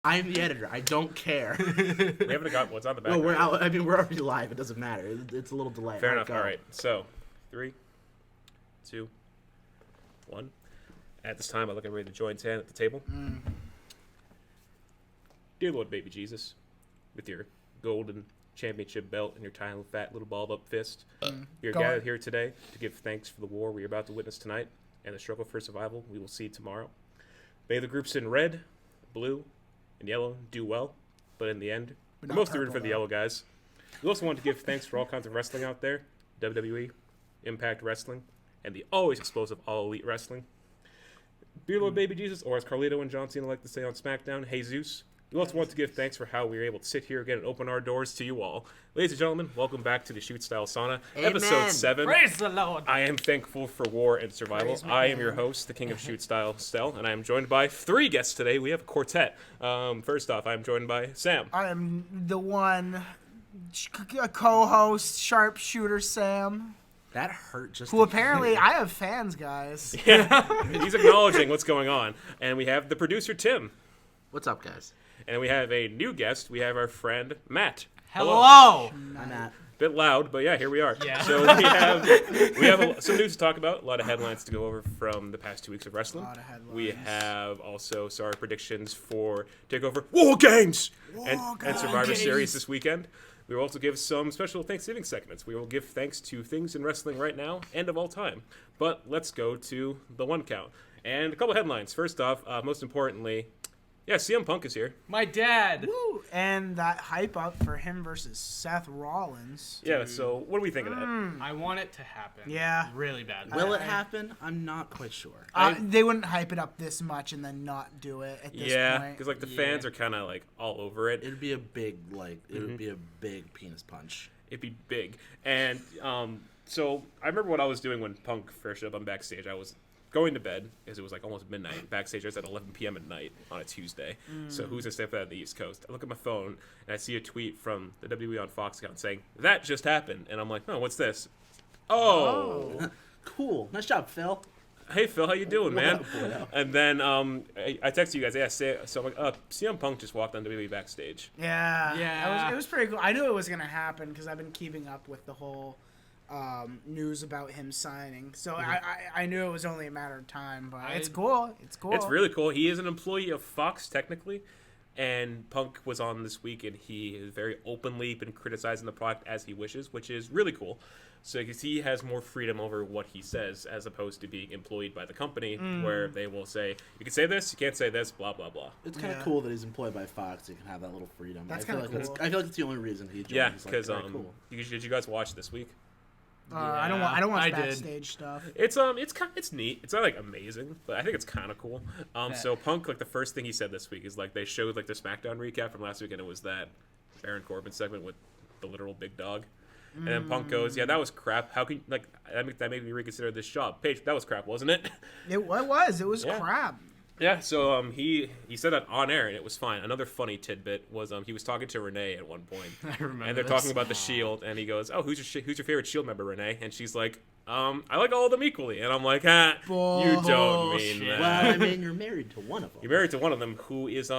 I'm the editor. I don't care. We haven't got what's on the back. No, we're out. I mean, we're already live. It doesn't matter. It's a little delay. Fair enough. All right. So, 3, 2, 1. At this time, I look everybody to join hand at the table. Dear Lord, baby Jesus, with your golden championship belt and your tiny fat little balled up fist, we are gathered here today to give thanks for the war we are about to witness tonight and the struggle for survival we will see tomorrow. May the groups in red, blue, and yellow do well, but in the end, we're mostly rooting for the yellow guys. We also want to give thanks for all kinds of wrestling out there, WWE, Impact Wrestling, and the always explosive All Elite Wrestling. Dear Lord Baby Jesus, or as Carlito and John Cena like to say on SmackDown, Jesus. We also want to give thanks for how we were able to sit here again and open our doors to you all. Ladies and gentlemen, welcome back to the Shoot Style Sauna, episode 7. Praise the Lord. I am thankful for war and survival. I am your host, the King of Shoot Style, Stel, and I am joined by 3 guests today. We have a quartet. First off, I am joined by Sam. I am the one co-host, sharpshooter Sam. That hurt just. Who apparently I have fans, guys. Yeah, he's acknowledging what's going on. And we have the producer, Tim. What's up, guys? And we have a new guest. We have our friend, Matt. Hello. I'm Matt. Bit loud, but yeah, here we are. Yeah. So we have some news to talk about, a lot of headlines to go over from the past 2 weeks of wrestling. A lot of headlines. We have also our predictions for TakeOver Wargames and Survivor Series this weekend. We will also give some special Thanksgiving segments. We will give thanks to things in wrestling right now and of all time. But let's go to the 1 count. And a couple headlines. First off, most importantly, yeah, CM Punk is here. My dad. Woo. And that hype up for him versus Seth Rollins. Yeah, so what do we think of that? I want it to happen. Yeah. Really bad. Will it happen? I'm not quite sure. They wouldn't hype it up this much and then not do it at this Yeah, point. because like the fans are kind of like all over it. It'd be a big it would be a big penis punch. It'd be big. And so I remember what I was doing when Punk first showed up on backstage. I was going to bed because it was like almost midnight. Backstage I was at 11 p.m. at night on a Tuesday. So who's to step out on the East Coast? I look at my phone and I see a tweet from the WWE on Fox account saying, "That just happened." And I'm like, "Oh, what's this?" Oh. Cool. Nice job, Phil. Hey, Phil, how you doing, man? What up? And then I texted you guys, so I'm like, CM Punk just walked on WWE backstage. Yeah. Yeah. It was pretty cool. I knew it was going to happen because I've been keeping up with the whole news about him signing. So I knew it was only a matter of time, but it's cool. It's cool. It's really cool. He is an employee of Fox, technically. And Punk was on this week, and he has very openly been criticizing the product as he wishes, which is really cool. So because he has more freedom over what he says as opposed to being employed by the company, where they will say, you can say this, you can't say this, blah, blah, blah. It's kind of cool that he's employed by Fox. He can have that little freedom. That's I feel kinda like cool. I feel like it's the only reason he joined. Yeah, It's, because very cool. did you guys watch this week? I don't watch I did. backstage stuff. It's neat. It's not like amazing, but I think it's kind of cool. So Punk, like the first thing he said this week is like they showed like the SmackDown recap from last week, and it was that Baron Corbin segment with the literal big dog. And then Punk goes, "Yeah, that was crap. How can like that made me reconsider this job? Paige, that was crap, wasn't it?" It was Yeah. crap. Yeah. So he said that on air, and it was fine. Another funny tidbit was he was talking to Renee at one point, I remember. and they're talking about the Shield, and he goes, "Oh, who's your favorite Shield member, Renee?" And she's like, I like all of them equally." And I'm like, you don't mean Bullshit. that. Well, I mean, you're married to one of them. You're married to one of them who is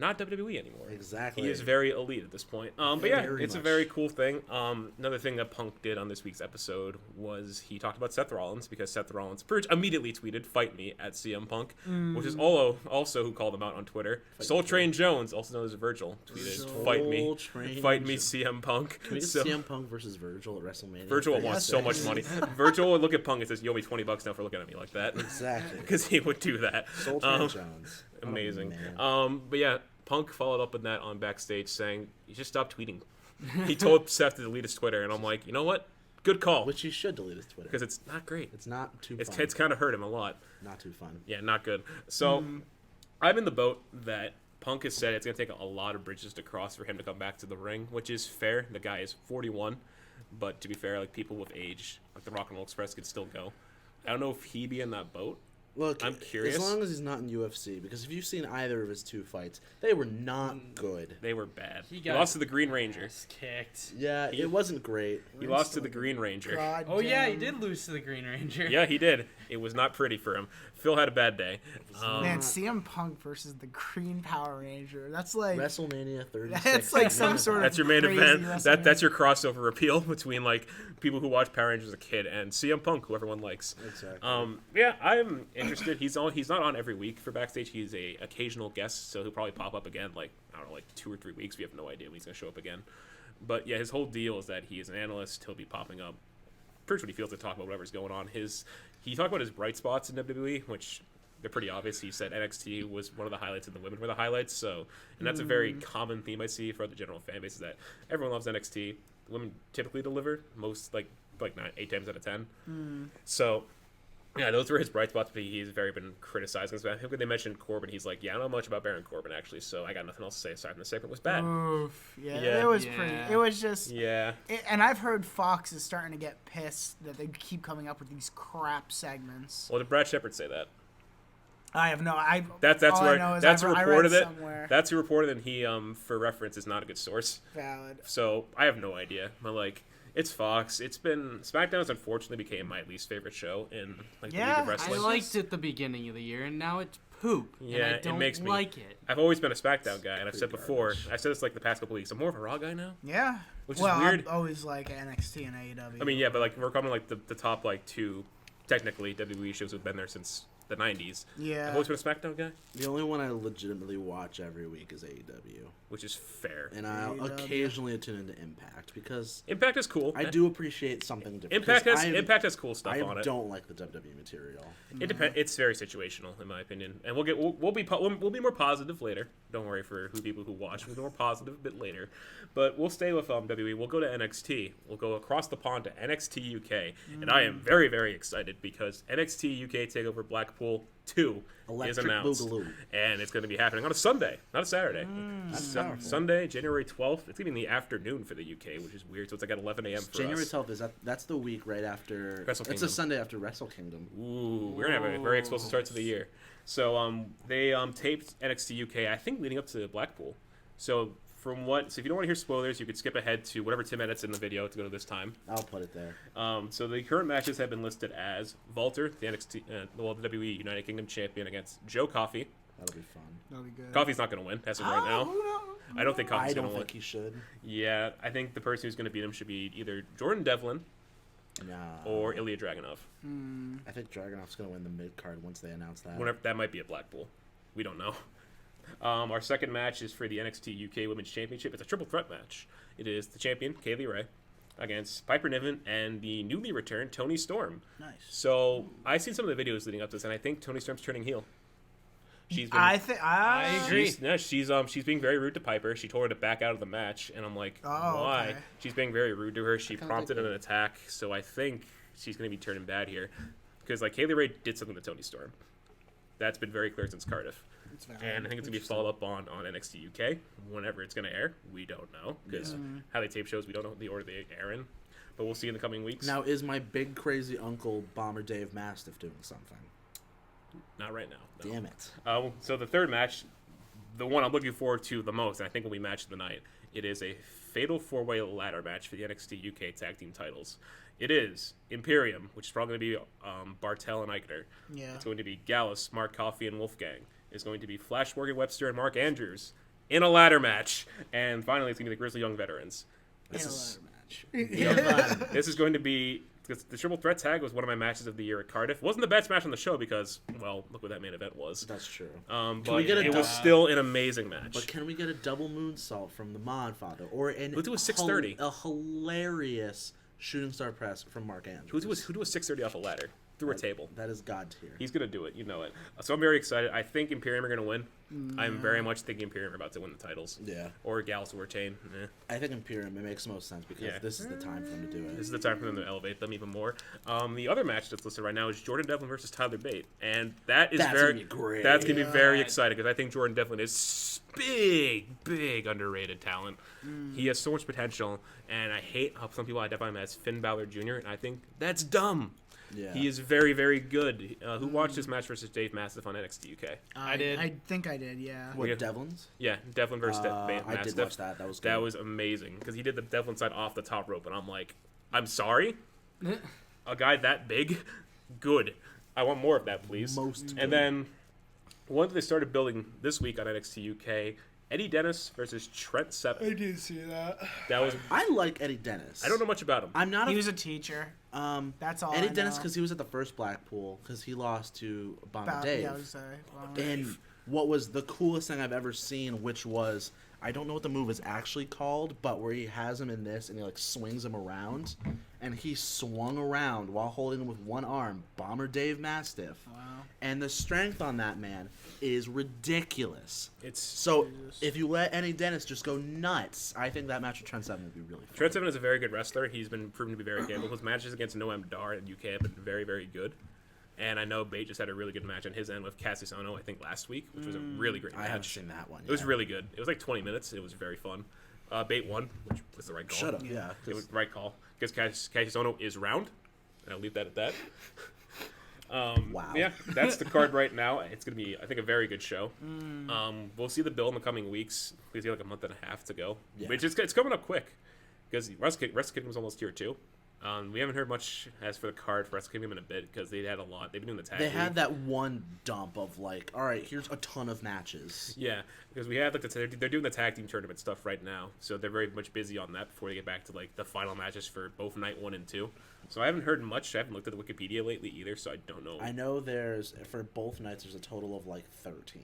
not WWE anymore. Exactly. He is very elite at this point. But yeah, Very it's a much. very cool thing. Another thing that Punk did on this week's episode was he talked about Seth Rollins because Seth Rollins immediately tweeted, "Fight me" at CM Punk, which is also who called him out on Twitter. Soul Train Jones, also known as Virgil, tweeted, "Fight me, CM Punk." Can we get So- CM Punk versus Virgil at WrestleMania? Virgil would want so much money. Virgil would look at Punk and says, "You owe me $20 now for looking at me like that." Exactly. Because he would do that. Soul Train Jones. Oh, Amazing. man. But yeah, Punk followed up with that on backstage saying, "You should stop tweeting." He told Seth to delete his Twitter, and I'm like, you know what? Good call. Which he should delete his Twitter. Because it's not great. It's not too It's fun. kind of hurt him a lot. Not too fun. Yeah, not good. So I'm in the boat that Punk has said it's going to take a lot of bridges to cross for him to come back to the ring, which is fair. The guy is 41. But to be fair, like people with age, like the Rock and Roll Express could still go. I don't know if he'd be in that boat. Look, I'm curious. As long as he's not in UFC, because if you've seen either of his 2 fights, they were not good. They were bad. He He lost to the Green Ranger. Ass kicked. Yeah, it wasn't great. He lost to the Green Ranger. God Oh yeah, damn. he did lose to the Green Ranger. Yeah, he did. It was not pretty for him. Phil had a bad day. Man, CM Punk versus the Green Power Ranger. That's like WrestleMania 36. That's like some sort of That's your main crazy event. WrestleMania. That's your crossover appeal between like people who watch Power Rangers as a kid and CM Punk, who everyone likes. Exactly. Yeah, I'm interested. He's not on every week for Backstage. He's a occasional guest, so he'll probably pop up again. Like I don't know, like 2 or 3 weeks. We have no idea when he's gonna show up again. But yeah, his whole deal is that he is an analyst. He'll be popping up. Pretty much what he feels to talk about whatever's going on. He talked about his bright spots in WWE, which they're pretty obvious. He said NXT was one of the highlights and the women were the highlights. So, and that's a very common theme I see for the general fan base is that everyone loves NXT. The women typically deliver most like 8 times out of 10. So, yeah, those were his bright spots. But he's very been criticizing. I think when they mentioned Corbin, he's like, yeah, I don't know much about Baron Corbin actually, so I got nothing else to say aside from the segment was bad. Oof. Yeah, Yeah. it was Yeah. pretty. It was just. Yeah. And I've heard Fox is starting to get pissed that they keep coming up with these crap segments. Well, did Brad Shepard say that? I have no. That's all I where know is that's who I read reported it. somewhere. That's who reported it. And he, for reference, is not a good source. Valid. So I have no idea. But like, it's Fox. It's been SmackDown's unfortunately became my least favorite show in like the League Yeah, of I Wrestling. liked it the beginning of the year, and now it's poop. Yeah, and I it don't makes me- like it. I've always been a SmackDown guy, and I've said pretty before. garbage. I've said this like the past couple weeks. I'm more of a Raw guy now. Yeah. Which is well, weird. I'm always like NXT and AEW. I mean, yeah, but like we're coming like the top like 2, technically WWE shows have been there since the 90s. Yeah. I've always been a SmackDown guy, The only one I legitimately watch every week is AEW, which is fair. and I'll AEW. occasionally tune into Impact because Impact is cool. I do appreciate something different. Impact 'cause Impact has cool stuff I on it. don't like the WWE material. It depends. It's very situational, in my opinion, and we'll be more positive later. Don't worry for people who watch. We'll be more positive a bit later, but we'll stay with WWE. We'll go to NXT. We'll go across the pond to NXT UK, and I am very very excited because NXT UK Takeover Blackpool 2 is Electric announced, Boogaloo. and it's going to be happening on a Sunday, not a Saturday. That's powerful. Sunday, January 12th. It's going to be in the afternoon for the UK, which is weird. So it's like at 11 a.m. for January us. 12th that's the week right after. Wrestle It's a Kingdom. Sunday after Wrestle Kingdom. Ooh, we're gonna have a very explosive start to the year. So they taped NXT UK, I think, leading up to Blackpool. So if you don't want to hear spoilers, you could skip ahead to whatever Tim edits in the video to go to this time. I'll put it there. So the current matches have been listed as Walter, the the WWE United Kingdom champion, against Joe Coffey. That'll be fun. That'll be good. Coffey's not gonna win as of right now. Who knows? I don't think I Coffey's don't gonna win. think he should. Yeah, I think the person who's gonna beat him should be either Jordan Devlin Nah. or Ilya Dragunov. I think Dragunov's gonna win the mid card once they announce that. Whenever that might be at Blackpool, we don't know. Our second match is for the NXT UK Women's Championship. It's a triple threat match. It is the champion Kaylee Ray against Piper Niven and the newly returned Toni Storm. Nice. So I've seen some of the videos leading up to this, and I think Toni Storm's turning heel. She's been, I agree. she's being very rude to Piper. She told her to back out of the match, and I'm like, Oh, why? okay. She's being very rude to her. She kinda prompted think an attack, so I think she's going to be turning bad here. Because like Kaylee Ray did something to Toni Storm. That's been very clear since Cardiff. It's valid. And I think it's going to be followed up on NXT UK. Whenever it's going to air, we don't know. Because how they tape shows, we don't know the order they air in. But we'll see in the coming weeks. Now, is my big crazy uncle Bomber Dave Mastiff doing something? Not right now. No. Damn it. So the third match, the one I'm looking forward to the most, and I think will be match of the night, it is a fatal four-way ladder match for the NXT UK Tag Team titles. It is Imperium, which is probably going to be Bartel and Eichner. Yeah. It's going to be Gallus, Mark Coffey, and Wolfgang. It's going to be Flash Morgan Webster and Mark Andrews in a ladder match. And finally, it's going to be the Grizzly Young Veterans. In a This ladder match. is going to be... Because the triple threat tag was one of my matches of the year at Cardiff. It wasn't the best match on the show because, well, look what that main event was. That's true. But we get a it was dub- still an amazing match. But can we get a double moonsault from the Modfather or an Who do a 630? a hilarious shooting star press from Mark Andrews? Who do a 630 off a ladder through a table? That is god tier. He's gonna do it. You know it. So I'm very excited. I think Imperium are gonna win. I'm very much thinking Imperium are about to win the titles. Yeah. Or Gallus or Chain. I think Imperium, it makes the most sense because Yeah. this is the time for them to do it. This is the time for them to elevate them even more. The other match that's listed right now is Jordan Devlin versus Tyler Bate, and that's gonna very be great. That's gonna be very God. exciting because I think Jordan Devlin is big underrated talent. He has so much potential, and I hate how some people identify him as Finn Balor Jr. and I think that's dumb. Yeah. He is very, very good. Who watched this match versus Dave Mastiff on NXT UK? I did. I think I did, yeah. What, Yeah. Devlin's? Yeah, Devlin versus I Mastiff. did watch that. That was good. That was amazing because he did the Devlin side off the top rope, and I'm like, I'm sorry, a guy that big, good. I want more of that, please. Most And then one that they started building this week on NXT UK, Eddie Dennis versus Trent Seven. I did see that. That was. I like Eddie Dennis. I don't know much about him. I'm not. He was a teacher. That's all. Eddie I Dennis know. because he was at the first Blackpool because he lost to Bomber Dave. Yeah, I was And what was the coolest thing I've ever seen, which was, I don't know what the move is actually called, but where he has him in this and he like swings him around, and he swung around while holding him with one arm, Bomber Dave Mastiff. Wow. And the strength on that man is ridiculous. It's So if you let Eddie Dennis just go nuts, I think that match with Trent Seven would be really fun. Trent Seven is a very good wrestler. He's been proven to be very capable. His matches against Noam Dar in UK have been very, very good. And I know Bate just had a really good match on his end with Cassius Ohno, I think, last week, which was a really great match. I haven't seen that one yet. It was really good. It was like 20 minutes. It was very fun. Bate won, which was the right call. Shut up, yeah. It was the right call. Because Cassius Ohno is round. And I'll leave that at that. Wow. Yeah, that's the card right now. It's going to be, I think, a very good show. We'll see the bill in the coming weeks. We see like a month and a half to go. Yeah. Which it's coming up quick. Because Wrestle Kingdom's almost here, too. We haven't heard much as for the card for Wrestle Kingdom in a bit because they had a lot. They've been doing the tag. They league. had that one dump of like, all right, here's a ton of matches. Yeah, because we have like they're doing the tag team tournament stuff right now, so they're very much busy on that before they get back to like the final matches for both night 1 and 2. So I haven't heard much. I haven't looked at the Wikipedia lately either, so I don't know. I know there's for both nights there's a total of like 13.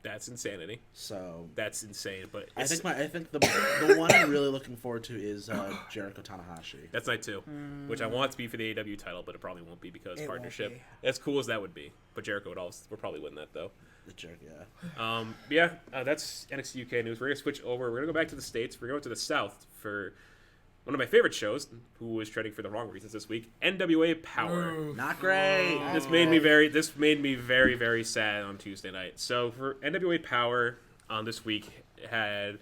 That's insanity. So That's insane. But I it's, think the one I'm really looking forward to is Jericho Tanahashi. that's night 2, which I want to be for the AEW title, but it probably won't be because It won't partnership. be. As cool as that would be, but Jericho would probably win that though. The Jericho, Yeah, that's NXT UK news. We're gonna switch over. We're gonna go back to the States. We're going to the South for one of my favorite shows, who was trending for the wrong reasons this week. NWA Power. not great. This made me very, very sad on Tuesday night. So for NWA Power this week had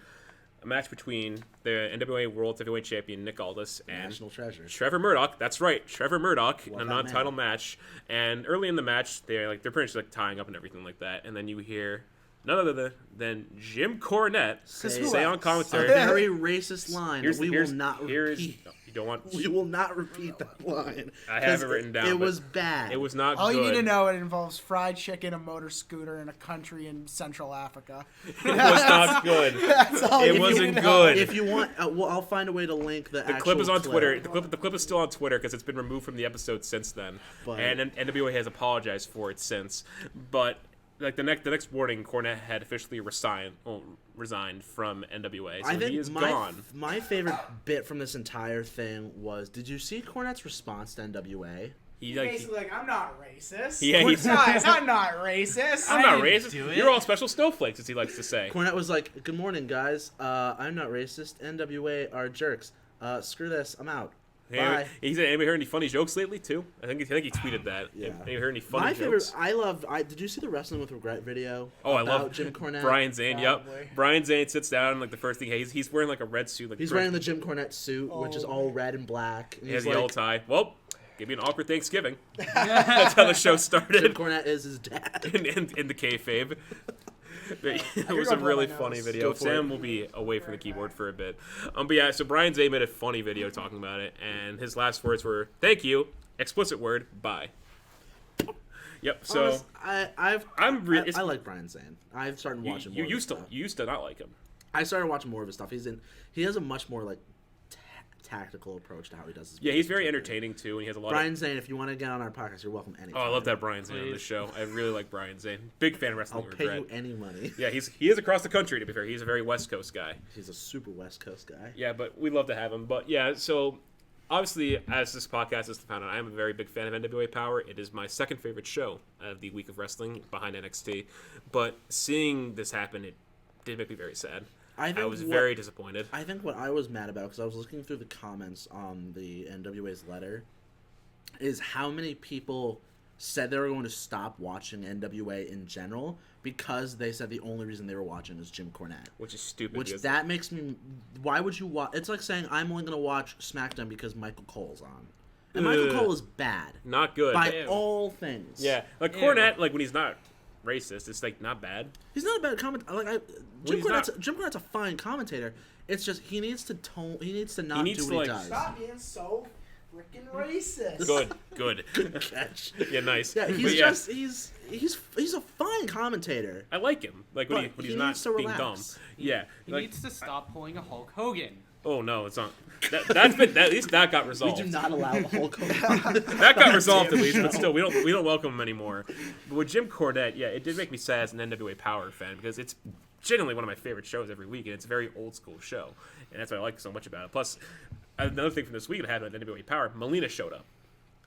a match between the NWA World Heavyweight Champion Nick Aldis and National treasure. Trevor Murdoch. That's right, Trevor Murdoch, Love a that non-title man. match. And early in the match, they're pretty much like tying up and everything like that. And then you hear none other than Jim Cornette say on A commentary. very racist line that we will not here's- repeat. no, you don't want. We will not repeat that line. I have 'cause it written down, It but was bad. It was not All good. you need to know, it involves fried chicken, a motor scooter, and a country in Central Africa. It was not good. That's all It you wasn't need to know. good. If you want, well, I'll find a way to link the. The clip is on Twitter. The clip is still on Twitter because it's been removed from the episode since then, But- and NWA has apologized for it since. But like the next morning, Cornette had officially resigned from NWA, so I think he is gone. my favorite bit from this entire thing was: did you see Cornette's response to NWA? He Basically, like, I'm not racist. Yeah, he's- Guys, I'm not racist. I'm not didn't racist. do it. You're all special snowflakes, as he likes to say. Cornette was like, "Good morning, guys. I'm not racist. NWA are jerks. Screw this. I'm out. Bye." He said, "Anybody heard any funny jokes lately?" Too. I think he tweeted that. Yeah. Anybody heard any funny My favorite. jokes? Did you see the Wrestling with Regret video? Oh, I about love Jim Cornette. Brian Zane. Probably. Yep. Brian Zane sits down, like the first thing he's wearing like a red suit. Like He's wearing the Jim Cornette suit, which is all red and black. And He has he's the like, yellow tie. Well, give me an awkward Thanksgiving. That's how the show Jim started Cornette is his dad. in the kayfabe. It was go a blow really my funny nose. video. Go for Sam it. will be away from the keyboard for a bit. But yeah, so Brian Zane made a funny video talking about it, and his last words were, "Thank you," explicit word, bye. Yep. So Honest, it's- I like Brian Zane. I've started watching. you more used of his to stuff. you used to not like him. I started watching more of his stuff. He has a much more like tactical approach to how he does his. Yeah, he's very videos. entertaining too, and he has a lot Brian Zane, if you want to get on our podcast, you're welcome anytime. of. Oh, I love that Brian Zane on the Please. show. I really like Brian Zane. Big fan of Wrestling I'll with pay Regret. you any money. Yeah, he is across the country. To be fair, he's a very West Coast guy. He's a super West Coast guy. Yeah, but we'd love to have him. But yeah, so obviously, as this podcast is found out, I am a very big fan of NWA Power. It is my second favorite show of the week of wrestling behind NXT. But seeing this happen, it did make me very sad. I was very disappointed. I think what I was mad about, because I was looking through the comments on the NWA's letter, is how many people said they were going to stop watching NWA in general because they said the only reason they were watching is Jim Cornette. Which is stupid. Which because that makes me. Why would you watch? It's like saying I'm only going to watch SmackDown because Michael Cole's on, and Michael Ugh. Cole is bad not good. by Ew. all things. Yeah, like Ew. Cornette, like when he's not racist, it's like not bad. He's not a bad commentator. Jim he's not- Cornette's a fine commentator. It's just he needs to tone. He needs to not needs do to, what he like, does. Stop being so Freaking racist. Good. Good catch. Yeah, nice. Yeah, But he's a fine commentator. I like him. Like when, But he's he not needs to being dumb. relax. Yeah. He like, needs to stop pulling a Hulk Hogan. oh no, it's not. That's been at least that got We resolved. do not allow the Hulk Hogan. That got resolved at Damn least, but show. still, we don't welcome him anymore. But with Jim Cornette, yeah, it did make me sad as an NWA Power fan because it's genuinely one of my favorite shows every week, and it's a very old school show, and that's what I like so much about it. Plus, another thing from this week that I had on NWA Power, Melina showed up.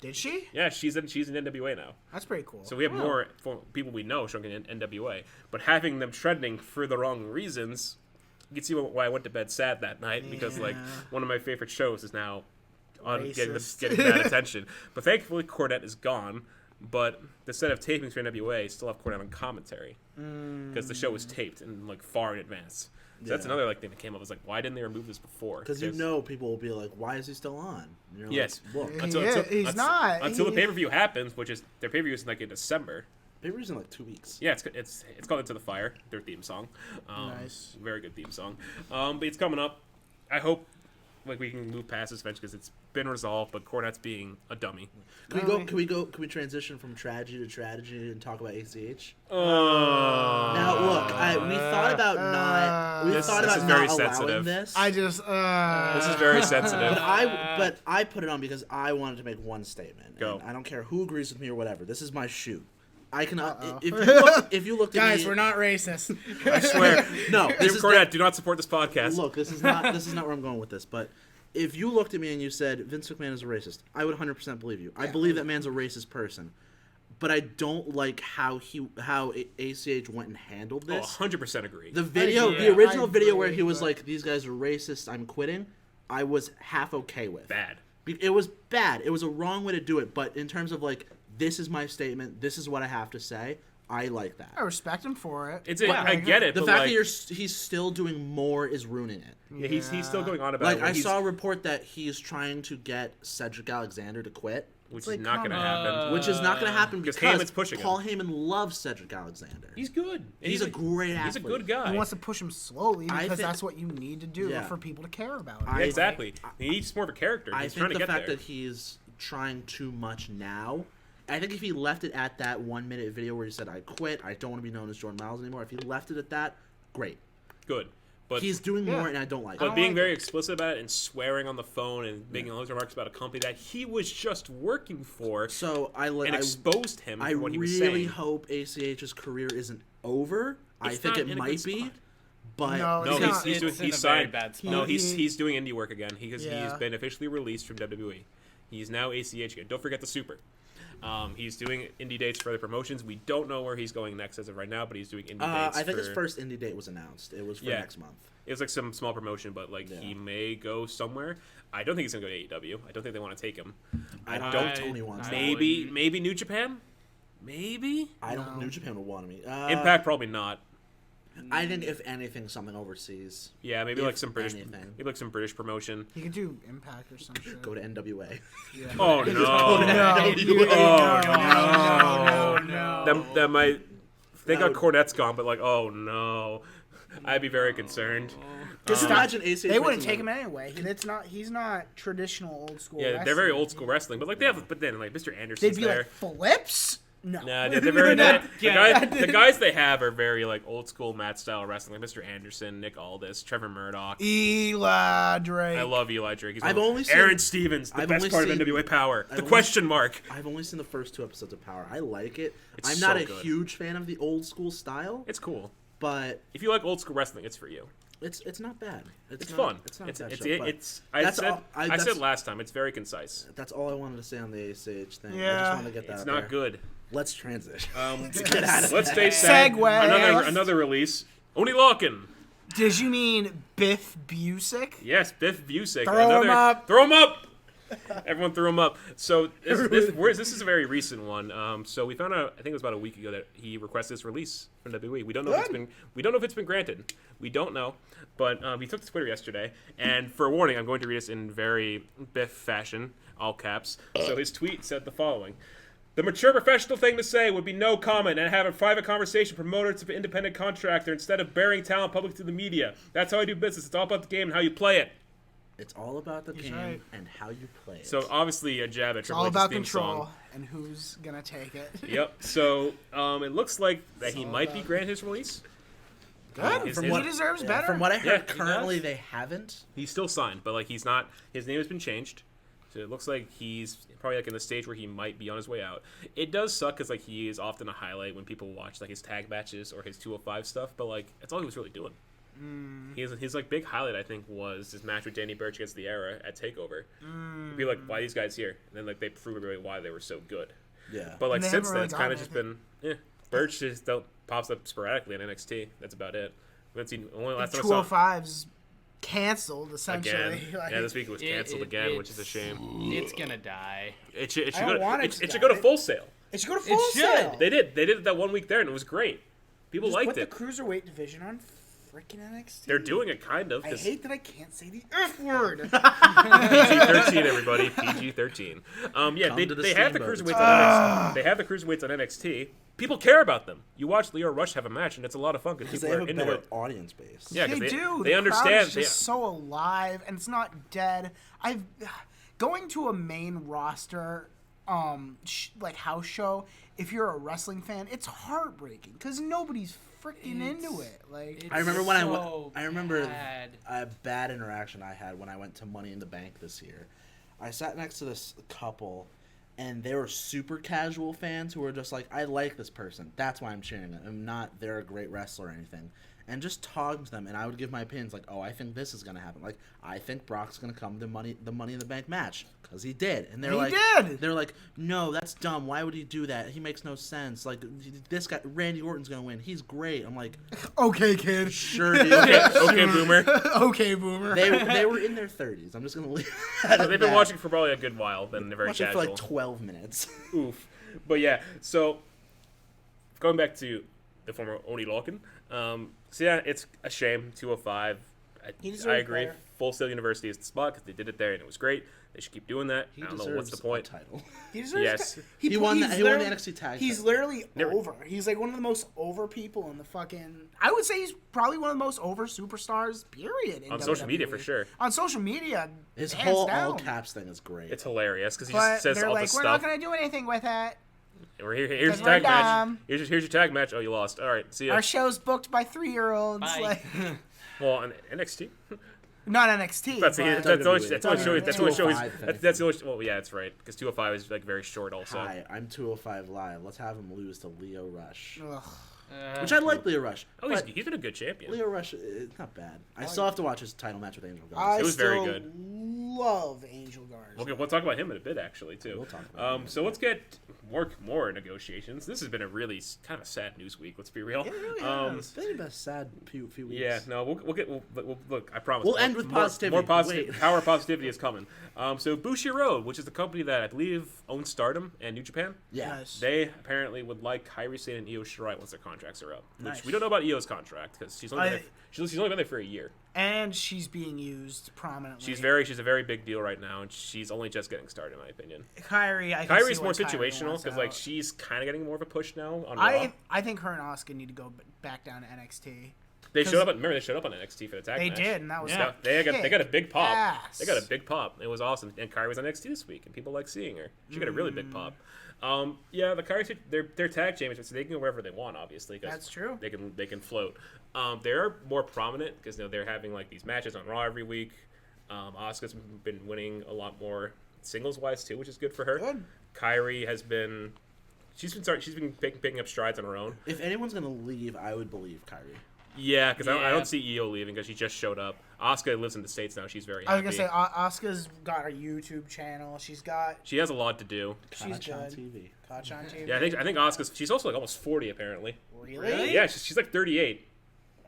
Did she? Yeah, she's in NWA now. That's pretty cool. So we have more people we know showing in NWA, but having them trending for the wrong reasons, you can see why I went to bed sad that night because like one of my favorite shows is now on getting bad attention. But thankfully, Cornette is gone. But the set of tapings for NWA still have Cornette on commentary because the show was taped and like far in advance. So that's another like thing that came up. Was like, why didn't they remove this before? Because people will be like, why is he still on? And you're Yes. Like, look, He's not. Until the pay-per-view happens, which is their pay-per-view is like in December. pay-per-view's in like 2 weeks. Yeah, it's called Into the Fire, their theme song. Nice. Very good theme song. But it's coming up. I hope like we can move past this eventually because it's been resolved, but Cornette's being a dummy. Can we transition from tragedy to tragedy and talk about ACH? Oh. Now look, we thought about not This is not very allowing sensitive. this. I just. This is very sensitive. but I put it on because I wanted to make one statement. Go. And I don't care who agrees with me or whatever. This is my shoot. I can Uh-oh. if you looked at Guys, me, we're not racist. I swear. no. Jim This is Cornette, do not support this podcast. Look, this is not where I'm going with this, but if you looked at me and you said Vince McMahon is a racist, I would 100% believe you. I believe that man's a racist person, but I don't like how ACH went and handled Oh, this. 100% agree. The video, Yeah, the original I video where agree, he was but- like, "These guys are racist. I'm quitting." I was half okay with. Bad. It was bad. It was a wrong way to do it. But in terms of like, this is my statement. This is what I have to say. I like that. I respect him for it. I get it. The but fact like, that he's still doing more is ruining it. yeah, he's still going on about Like it. when I he's- saw a report that he's trying to get Cedric Alexander to quit, which like, is not going to come happen. which is not going to happen Because because Heyman's pushing him. Paul Heyman loves Cedric Alexander. He's good. And He's a great He's a athlete. good guy. He wants to push him slowly I because think- that's what you need to do Yeah. for people to care about it. I- Yeah, exactly. He needs more of a character. I He's trying think to the get fact there. that he's trying too much now. I think if he left it at that 1 minute video where he said, "I quit. I don't want to be known as Jordan Miles anymore." If he left it at that, great. Good. But He's doing Yeah. more, and I don't like But it. being like very explicit about it and swearing on the phone and making all those remarks about a company that he was just working for So and exposed him I for what he was really saying. hope ACH's career isn't over. I It's think not it in a might good be, spot. but No, No, It's he's in a very signed. bad spot. No, He- he's doing indie work again because he's Yeah. been officially released from WWE. He's now ACH again. Don't forget the Super. He's doing indie dates for other promotions. We don't know where he's going next as of right now, but he's doing indie dates. I think his for- first indie date was announced. It was for Yeah. next month. It was like some small promotion, but like Yeah. he may go somewhere. I don't think he's gonna go to AEW. I don't think they want to take him. I don't don't- think Tony wants I that. Maybe wouldn't. New Japan. Maybe I don't. No. New Japan would want me. Impact probably not. I think if anything, something overseas. Yeah, maybe If like some British, anything. maybe like some British promotion. He could do Impact or some shit. Go to NWA. Yeah. Oh no! No, you- Oh, no, no. no. That might. Thank That God would- Cornette's gone, but like, oh no, I'd be very concerned. Just imagine ACH. They wouldn't makes take him him anyway. He's not traditional old school. Yeah, they're very wrestling. old school wrestling, but like they have. But then like Mr. Anderson's They'd be there. like flips. No. Nah, they're very. Not the, yet. the guys they have are very like old school mat style wrestling. Like Mr. Anderson, Nick Aldis, Trevor Murdoch. Eli Drake. I love Eli Drake. He's I've one of- only seen- Aaron Stevens, the I've best only part seen- of NWA Power. I've The only- question mark. I've only seen the first 2 episodes of Power. I like it. It's I'm not so a good. huge fan of the old school style, It's cool. but If you like old school wrestling, it's for you. it's not bad. It's not, fun. It's not It's a bad it's show, it, but it's. I that's said all- I that's- said last time. It's very concise. that's all I wanted to say on the ACH thing. I Yeah. just wanted to get that It's out not there. good. Let's transition. Let's out of stay sad. Segue. Another release. Oni Larkin. Did you mean Biff Busick? Yes, Biff Busick. Throw him up. Throw him up. Everyone threw him up. So this is a very recent one. So we found out, I think it was about a week ago, that he requested this release from WWE. We don't know if it's been granted. We don't know, but he took to Twitter yesterday. And for a warning, I'm going to read this in very Biff fashion, all caps. So his tweet said the following. The mature professional thing to say would be no comment and have a private conversation promoter to an independent contractor instead of burying talent public to the media. That's how I do business. It's all about the game and how you play it. It's all about the He's game right. and how you play it. So obviously a jab at It's Triple all H's about theme control song. and who's gonna take it. Yep. So it looks like that It's he all might be about- granted his release. Good. His- From his- what he deserves better. From what I heard, Yeah, he currently does. they haven't. He's still signed, but like he's not. His name has been changed, so it looks like he's probably like in the stage where he might be on his way out. It does suck because like he is often a highlight when people watch like his tag matches or his 205 stuff, but like that's all he was really doing. His like big highlight I think was his match with Danny Burch against the Era at Takeover. It'd be like, why are these guys here? And then like they prove everybody why they were so good. Yeah. But like And they since haven't then, really it's kind of gotten just been Burch just pops up sporadically in NXT. That's about it. We haven't seen only last time I saw 205's canceled essentially. again. Like, Yeah, this week it was canceled again, which is a shame. It's gonna die. It should I don't want it it to should die. go to Full Sail. it should go to Full should. Sail. They did it that one week there, and it was great. People Just liked put it. the cruiserweight division on freaking NXT. They're doing it kind of. I 'Cause hate that I can't say the F word. PG-13, everybody. PG-13. Yeah, Come they, to the they have the Steamboat. cruiserweights on NXT. They have the cruiserweights on NXT. People care about them. You watch Leo Rush have a match, and it's a lot of fun because Because people they are have a into better it. audience base. Yeah, They because do. they The understand. crowd is They, just so alive, and it's not dead. Going to a main roster, like house show. If you're a wrestling fan, it's heartbreaking because nobody's freaking into it. Like, I remember when so I remember bad. a bad interaction I had when I went to Money in the Bank this year. I sat next to this couple, and they were super casual fans who were just like, I like this person. That's why I'm cheering them. I'm not they're a great wrestler or anything. And just talking to them, and I would give my opinions like, oh, I think this is gonna happen. Like, I think Brock's gonna come to the Money in the Bank match because he did. And they're He like, did! They're like, no, that's dumb. Why would he do that? He makes no sense. Like, this guy, Randy Orton's gonna win. He's great. I'm like, okay, kid. sure, dude. okay, Boomer. Okay, boomer. They were in their 30s. I'm just gonna leave. So they've been watching for probably a good while. Then they're very watching casual. for like 12 minutes. Oof. But yeah, so going back to the former Oni Lorcan. So yeah, it's a shame. 205. He I deserves agree. better. Full Sail University is the spot because they did it there and it was great. They should keep doing that. He I don't deserves know what's the point. a title. He deserves Yes. to- He won he's the- he won the literally- NXT tag He's title. literally Never- over. He's like one of the most over people in the fucking. I would say he's probably one of the most over superstars. Period. In On social media, WWE. for sure. On social media, His hands whole down. all caps thing is great. It's hilarious because he But just says they're all like, this we're not stuff. gonna do anything with it. Here's your Because tag we're match. dumb. Here's your tag match. Oh, you lost. All right, see ya. Our show's booked by 3-year-olds. Bye. Like, Well, on NXT. not NXT. That's but- the only show. That's the only show. 205 That's the only. Well, yeah, that's right. Because 205 is like very short, also. Hi, I'm 205 Live. Let's have him lose to Leo Rush. Ugh. Which I like Leo Rush. Oh, but he's been a good champion. Leo Rush, it's not bad. I still have to watch his title match with Angel I Garza. It was very still good. love Angel Garza. Okay, we'll talk about him in a bit, actually, too. We'll talk about him in a So let's get more negotiations. This has been a really kind of a sad news week. Let's be real. It really It's been a sad few weeks. Yeah, no, we'll look. I promise. We'll end with positivity. More positive. Wait. Power positivity is coming. So Bushiroad, which is the company that I believe owns Stardom and New Japan, Yeah. Yes. they apparently would like Kairi Sane and Io Shirai once their contracts are up. Which Nice. we don't know about Io's contract because she's only been there for a year. And she's being used prominently. She's a very big deal right now, and she's only just getting started, in my opinion. Kyrie. I can Kyrie's see more why Kyrie situational wants because out. like she's kind of getting more of a push now on Raw. I think her and Asuka need to go back down to NXT. They 'cause showed up. Remember, they showed up on NXT for the tag They match. did, and that was Yeah, they got a big pop. ass. They got a big pop. It was awesome. And Kyrie was on NXT this week, and people like seeing her. She got a really big pop. Yeah, the Kyrie, they're tag champions, so they can go wherever they want, obviously. 'Cause That's true. They can float. They're more prominent because they're having like these matches on Raw every week. Asuka's been winning a lot more singles wise too, which is good for her. Good. Kyrie has been. She's been picking up strides on her own. If anyone's gonna leave, I would believe Kyrie. Yeah, because I Yeah. don't see Io leaving because she just showed up. Asuka lives in the States now. She's very I was happy. gonna say Asuka's got her YouTube channel. She's She has a lot to do. she's Catch on good. TV. Catch on TV. Yeah, I think Asuka's. She's also like almost 40 apparently. Really? Yeah, she's like 38.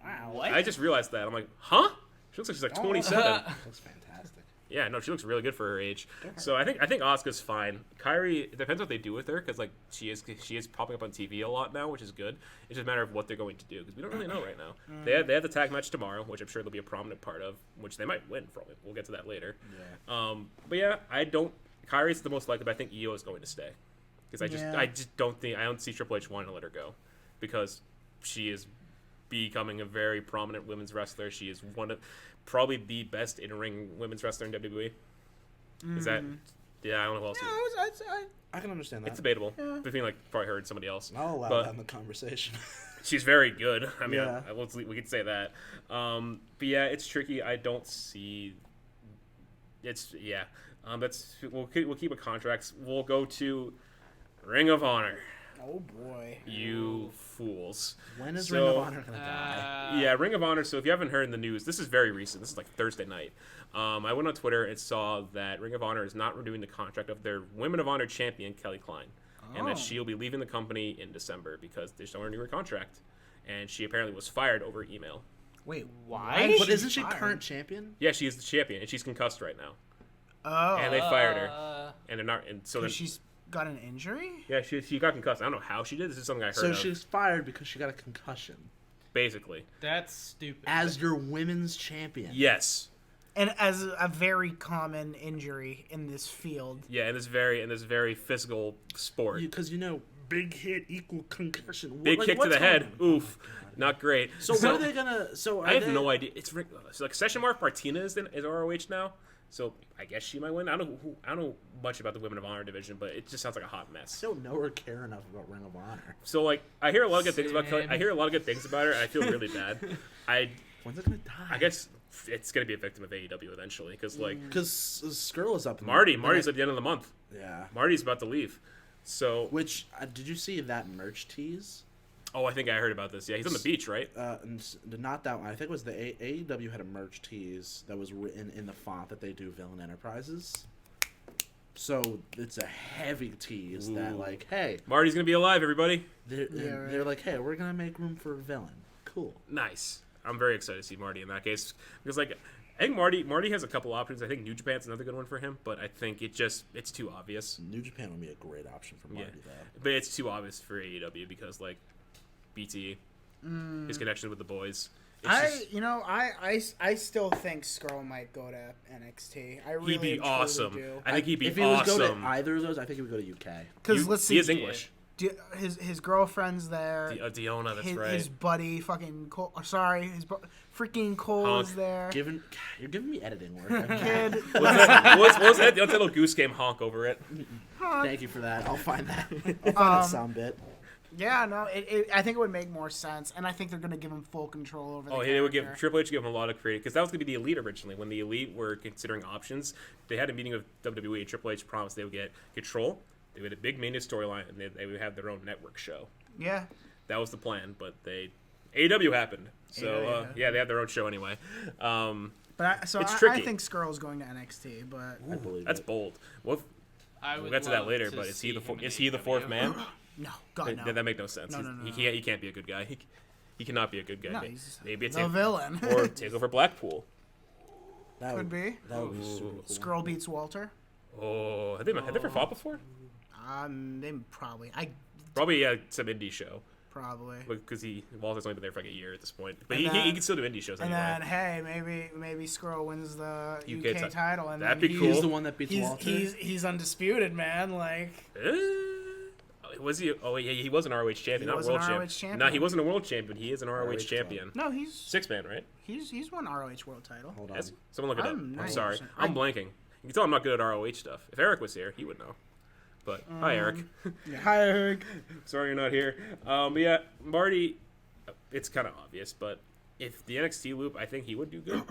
Wow. What? I just realized that. I'm like, huh? She looks like she's like 27. Looks fantastic. Yeah, no, she looks really good for her age. So I think Asuka's fine. Kyrie, it depends what they do with her because like she is popping up on TV a lot now, which is good. It's just a matter of what they're going to do because we don't really know right now. They have the tag match tomorrow, which I'm sure they'll be a prominent part of, which they might win from it. We'll get to that later. Yeah. But yeah, Kyrie's the most likely, but I think Io is going to stay because Yeah. I don't see Triple H wanting to let her go because she is becoming a very prominent women's wrestler. She is one of probably the best in-ring women's wrestler in WWE. Is that? Yeah, I don't know who else. I can understand that. It's debatable. Between probably her and somebody else. I'll allow But- that in the conversation. She's very good. I mean, Yeah. we could say that. But yeah, it's tricky. I don't see. It's we'll keep it contracts. We'll go to Ring of Honor. Oh boy. You fools. When is So- Ring of Honor gonna die? Yeah, Ring of Honor. So if you haven't heard in the news, this is very recent. This is like Thursday night. I went on Twitter and saw that Ring of Honor is not renewing the contract of their Women of Honor champion, Kelly Klein. And that she'll be leaving the company in December because they just don't renew her contract. And she apparently was fired over email. Wait, Why? But isn't she fired? current champion? Yeah, she is the champion, and she's concussed right now. Oh. And they fired her. And they're not. And so then, She's got an injury? yeah, she got concussed. I don't know how she did. This is something I heard So of. she's fired because she got a concussion. Basically, That's stupid. As your women's champion. yes. And as a very common injury in this field. Yeah, in this very physical sport. Because big hit equal concussion. Big kick to what's the head. going on? Oof. Not great. So what are they gonna? So I have no idea. It's like Session Mark Martinez is ROH now, so I guess she might win. I don't know much about the Women of Honor division, but it just sounds like a hot mess. I don't know or care enough about Ring of Honor. So I hear a lot of good things about Same. I hear a lot of good things about her, and I feel really bad. When's it gonna die? I guess it's gonna be a victim of AEW eventually, because because Skrull is up. Marty's at the end of the month. Yeah. Marty's about to leave. So Which did you see that merch tease? I think I heard about this. Yeah, he's on the beach, right? Not that one. I think it was the AEW had a merch tease that was written in the font that they do Villain Enterprises. So it's a heavy tease that Ooh. hey, Marty's gonna be alive, everybody. they're like, hey, we're gonna make room for a villain. Cool. Nice. I'm very excited to see Marty in that case because I think Marty has a couple options. I think New Japan's another good one for him, but I think it's too obvious. New Japan would be a great option for Marty though. But it's too obvious for AEW because BT, his connection with the boys. I still think Skrull might go to NXT. I really He'd be truly awesome. do. I think he'd be if he was go awesome. to either of those, I think he would go to UK. Because let's see, He is English. his girlfriend's there. Diona, that's right. His buddy, fucking Cole. Freaking Cole Honk. is there. You're giving me editing work. I'm Kid. What was that? The little goose game honk over it. Thank you for that. I'll find that. I'll find that sound bit. Yeah, no, I think it would make more sense, and I think they're gonna give him full control over. The They would give character. Triple H give him a lot of creative because that was going to be the Elite originally. When the Elite were considering options, they had a meeting with WWE. And Triple H promised they would get control. They would have a big main storyline, and they would have their own network show. Yeah. That was the plan, but AEW happened. So AEW. they have their own show anyway. But It's I tricky. think Skrull's going to NXT, but I believe That's it. bold. I We'll would get to that love later, to but is he see the him in is he the fourth AEW. man? no, God no. That make no sense. No, He can't be a good guy. He cannot be a good guy. No, he's Maybe it's the villain. or take over Blackpool. That Could be. That would be super cool. Skrull beats Walter. Oh, have they ever fought before? They probably. Probably some indie show. Probably. Because Walter's only been there for like a year at this point. But And he then- can still do indie shows And anyway. then hey, maybe Skrull wins the UK UK title, and That'd then be he's, cool. He's the one that beats He's, Walter. he's undisputed, man. Like Was he? Oh, yeah, he was an ROH champion, He not was world an champion. ROH champion. No, he wasn't a world champion. He is an ROH ROH champion. no, he's 6-man, right? he's won ROH world title. Hold on. Has he? Someone look it up. I'm I'm sorry. 90%. I'm blanking. You can tell I'm not good at ROH stuff. If Eric was here, he would know. But hi, Eric. Hi, Eric. Sorry you're not here. But yeah, Marty. It's kind of obvious, but if the NXT loop, I think he would do good.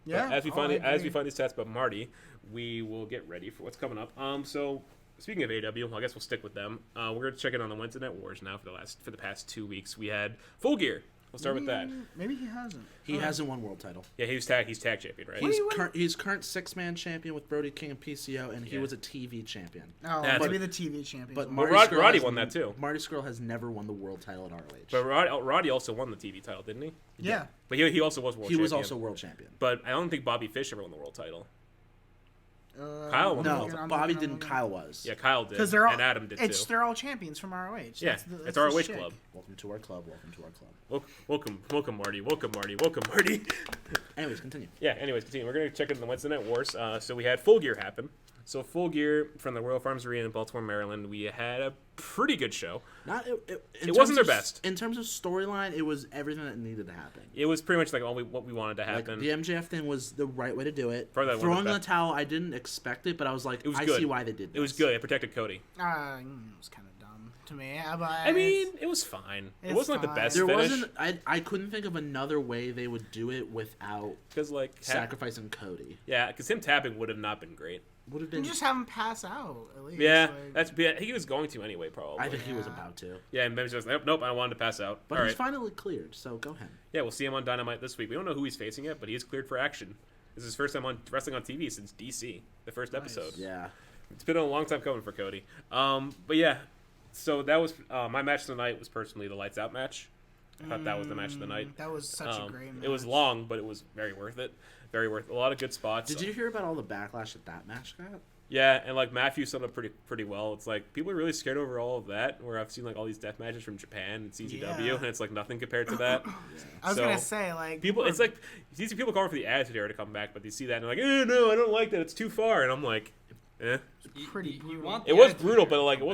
Yeah. But as we I find agree. these stats about Marty, we will get ready for what's coming up. So speaking of AW, I guess we'll stick with them. We're gonna check in on the Wednesday Night Wars now for the past 2 weeks. We had Full Gear. We'll start with that. Maybe he hasn't. He hasn't won world title. Yeah, he's tag champion, right? He's current 6-man champion with Brody King and PCO, and he Yeah. was a TV champion. Oh, That's- maybe the TV champion. But Well, Marty Scurll Roddy has- won that too. Marty Scurll has never won the world title at ROH. But Roddy also won the TV title, didn't he? yeah. But he also was world he champion. was also world champion. But I don't think Bobby Fish ever won the world title. Kyle won the No, world title. Bobby didn't. Kyle was. Yeah, Kyle did. Because they're all and Adam did too. They're all champions from ROH. Yeah, That's it's that's our the ROH shtick. club. Welcome to our club. Welcome to our club. Welcome, Marty. Welcome, Marty. Anyways, continue. Yeah. Anyways, continue. We're gonna check in the Wednesday Night Wars. So we had Full Gear happen. So Full Gear from the Royal Farms Arena in Baltimore, Maryland. We had a pretty good show. It wasn't their best. In terms of storyline, it was everything that needed to happen. It was pretty much like what we wanted to happen. Like, the MJF thing was the right way to do it. Probably one of Throwing the in the best. towel, I didn't expect it, but I was like, It was I good. see why they did this. It was good. It protected Cody. It was kind of dumb to me. But I mean, it was fine. It It's wasn't like fine. the best There finish. wasn't. I couldn't think of another way they would do it without Because like sacrificing Cody. Yeah, because him tapping would have not been great. Would have you been. just have him pass out at least. Yeah, like, he was going to anyway, probably. I think he was Yeah. about to, Yeah, and Ben's just like, nope, I wanted to pass out. but All he's right. finally cleared. So go ahead. Yeah, we'll see him on Dynamite this week. We don't know who he's facing yet, but he is cleared for action. This is his first time on wrestling on TV since DC, the first episode. Yeah. It's been a long time coming for Cody. But yeah, so that was my match of the night was personally the Lights Out match. I thought that was the match of the night. That was such a great match. It was long, but it was very worth it. Very worth it. A lot of good spots. Did you hear about all the backlash that match got? Yeah, and like Matthew summed up pretty well. It's like people are really scared over all of that. Where I've seen like all these death matches from Japan and CZW, Yeah. and it's like nothing compared to that. I was So, gonna say like People, it's like you see people calling for the Attitude Era to come back, but they see that and they're like, no, I don't like that. It's too far. And I'm like, eh. pretty You brutal. want It the was Attitude brutal, Era but to like come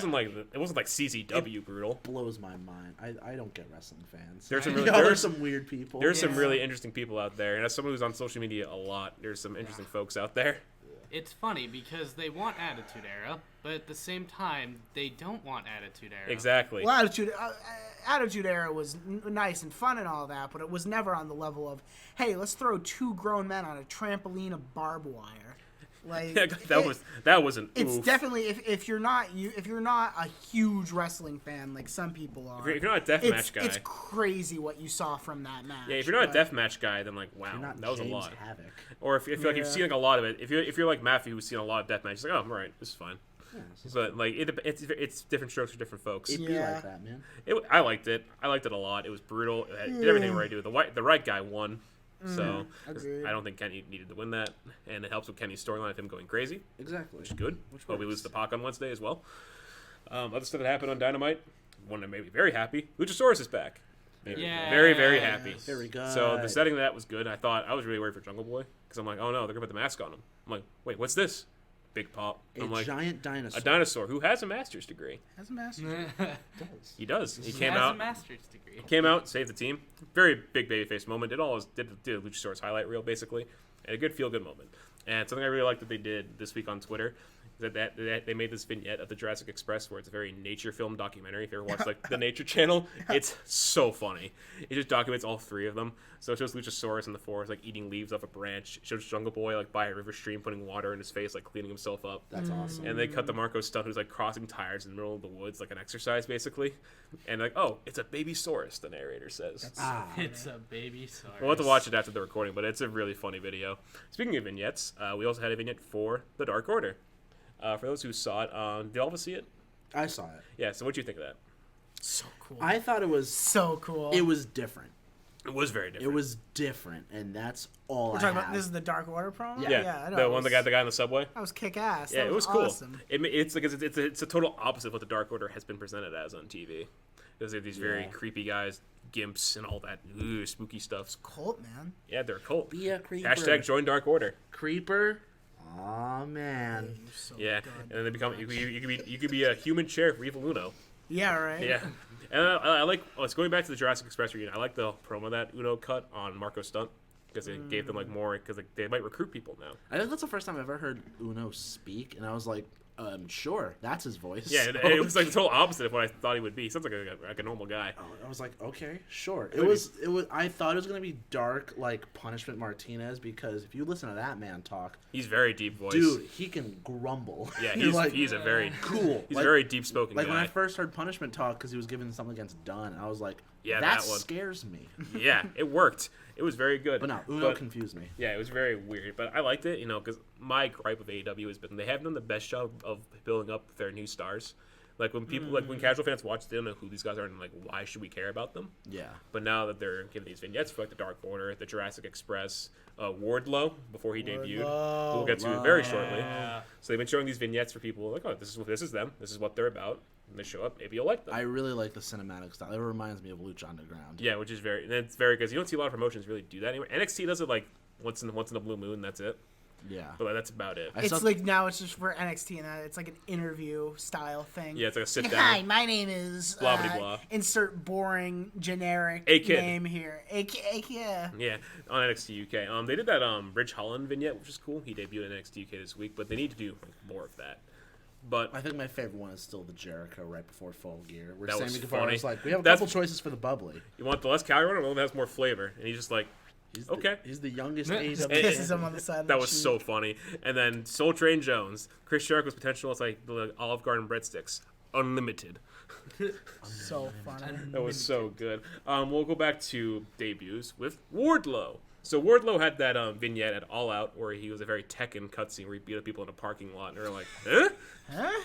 it wasn't like CZW brutal. Blows my mind. I don't get wrestling fans. There's some You really- know, there's- there's some weird people. There's some Yeah. really interesting people out there, and as someone who's on social media a lot, there's some interesting folks out there. It's funny because they want Attitude Era, but at the same time, they don't want Attitude Era. Exactly. Well, Attitude Era was nice and fun and all that, but it was never on the level of, hey, let's throw two grown men on a trampoline of barbed wire. Like that was an It's oof. definitely if you're not a huge wrestling fan like some people are. If you're not a deathmatch guy, it's crazy what you saw from that match. yeah. If you're not but- a deathmatch guy, then like wow, You're not that was James a lot. Havoc. Or if like you've Yeah. seen like a lot of it, if you're like Matthew who's seen a lot of deathmatch, it's like oh, I'm right, this is fine. Yeah, it's But like it's different strokes for different folks. it'd be Yeah. like that, man. I liked it. I liked it a lot. It was brutal. It did everything right. The right guy won. So agreed. I don't think Kenny needed to win that, and it helps with Kenny's storyline of him going crazy, Exactly. which is good. But we works. lose the Pac on Wednesday as well. Other stuff that happened on Dynamite. One that made me very happy. Luchasaurus is back. Yeah. Very, very happy. Very good. So the setting of that was good. I was really worried for Jungle Boy because I'm like, oh no, they're gonna put the mask on him. I'm like, wait, what's this? Big pop. I'm like, giant dinosaur. a dinosaur who has a master's degree. Has a master. does. He does. He He came has out. a master's degree. Came out, saved the team. Very big babyface moment. Did a Luchasaurus highlight reel basically, and a good feel good moment. And something I really liked that they did this week on Twitter is that they made this vignette of the Jurassic Express where it's a very nature film documentary. If you ever watch like the Nature Channel, it's so funny. It just documents all three of them. So it shows Luchasaurus in the forest like eating leaves off a branch. It shows Jungle Boy like by a river stream putting water in his face like cleaning himself up. That's awesome. And they cut the Marco stunt who's like crossing tires in the middle of the woods like an exercise basically. And like, oh, it's a baby saurus, the narrator says. It's a baby saurus. We'll have to watch it after the recording, but it's a really funny video. Speaking of vignettes, we also had a vignette for The Dark Order. For those who saw it, did all of us see it? I saw it. Yeah, so what do you think of that? So cool. I thought it was So cool. it was different. It was very It different. was different, and that's all We're I talking have. about this is the Dark Order promo. yeah, I know. the It one was- the guy on the subway. That was kick ass. Yeah, That it was cool. awesome. It's like it's a total opposite of what the Dark Order has been presented as on TV. Because they're these very Yeah. creepy guys, gimps, and all that spooky stuff. Cult man. Yeah, they're a cult. Be a creeper. Hashtag join Dark Order. Creeper. Oh man. You're so Yeah, good. and then they become you could be a human chair for Evil Uno. Yeah, right. Yeah, and I like. It's going back to the Jurassic Express reunion. I like the promo that Uno cut on Marco Stunt because it gave them like more because like, they might recruit people now. I think that's the first time I've ever heard Uno speak, and I was like, sure, that's his voice. Yeah, it was like the total opposite of what I thought he would be. He sounds like a normal guy. I was like, okay, sure. It Maybe. was. I thought it was gonna be dark, like Punishment Martinez, because if you listen to that man talk, He's very deep voice. dude, he can grumble. Yeah, You're like, he's a very cool. He's Like- a very deep spoken Like guy. when I first heard Punishment talk, because he was giving something against Dunn, I was like, Yeah, that that one. scares me. Yeah, it worked. It was very good. But no, Uno confused me. Yeah, it was very weird, but I liked it, because my gripe with AEW has been they haven't done the best job of building up their new stars. Like when people, like when casual fans watch, they don't know who these guys are and like why should we care about them. Yeah. But now that they're giving these vignettes for like the Dark Order, the Jurassic Express, Wardlow before he debuted, who we'll get to very shortly. Yeah. So they've been showing these vignettes for people like, oh, this is them, this is what they're about, and they show up. Maybe you'll like them. I really like the cinematic style. It reminds me of Lucha Underground. Yeah, which is it's very good. You don't see a lot of promotions really do that anymore. NXT does it like once in a blue moon. That's it. Yeah. But that's about it. It's like now it's just for NXT and it's like an interview style thing. Yeah, it's like a sit Hi, down. my name is Blah, blah, blah. Insert boring generic A-Kid. name here. Yeah. Yeah, on NXT UK. They did that Ridge Holland vignette, which is cool. He debuted in NXT UK this week, but they need to do more of that. But I think my favorite one is still the Jericho right before Full Gear, where That Sammy was Guevara funny. was like, "We have a That's- couple choices for the bubbly." you want the less calorie one or the one that has more flavor? And he's just like, He's okay. He's the youngest Just AEW. Kisses him on the side. Of That the was cheek. so funny. And then Soul Train Jones, Chris Jericho's potential is like the Olive Garden breadsticks, unlimited. so funny. That was so good. We'll go back to debuts with Wardlow. So Wardlow had that vignette at All Out where he was a very Tekken cutscene where he beat up people in a parking lot, and they're like, huh?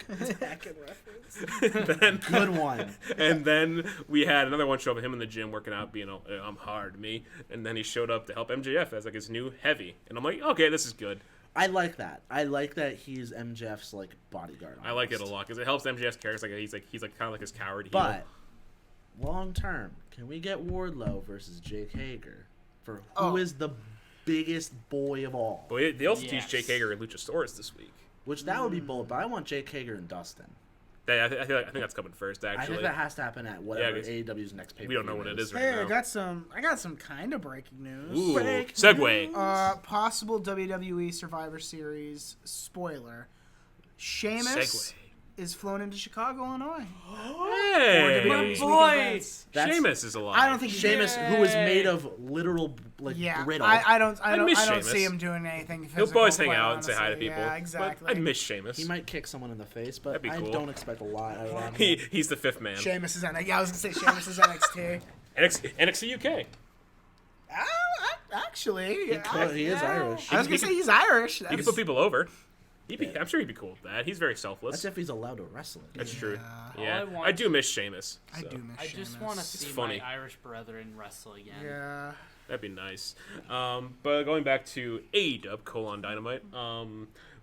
Tekken reference. then, Good one. and then we had another one show of him in the gym working out, being, I'm hard, me. And then he showed up to help MJF as like his new heavy. And I'm like, okay, this is good. I like that. I like that he's MJF's like bodyguard. I like it a almost. lot because it helps MJF's character. He's like kind of like his coward heel. But long term, can we get Wardlow versus Jake Hager for who is the biggest boy of all? But they also Yes. teach Jake Hager and Luchasaurus this week. Which that would be bold, but I want Jake Hager and Dustin. I think that's coming first. I Actually, think that has to happen at whatever 'cause AEW's next pay. we don't know what it is right Hey, now. I got some kind of breaking news. Ooh, Break segue. Possible WWE Survivor Series spoiler. Sheamus Segue. is flown into Chicago, Illinois. Hey, WWE's boy! weekend events. That's- Sheamus is alive. I don't think Sheamus, who is made of literal like Yeah, brittle. I don't miss see Sheamus. him doing anything. He'll Physical, always hang quite out and say hi to honestly. people. Yeah, exactly. But I'd miss Sheamus. He might kick someone in the face, but That'd be I cool. don't expect a lot out of him. He's the fifth man. Sheamus is NXT. Yeah, I was gonna say Sheamus is NXT. NXT UK. Actually, He is Irish. I was gonna say he's Irish. He can put people over. I'm sure he'd be cool with that. He's very selfless. That's if he's allowed to wrestle. That's true. All Yeah, I want- I do miss Sheamus. I so do miss I Sheamus. just want to see funny. my Irish brethren wrestle again. Yeah. That'd be nice. But going back to AEW : Dynamite,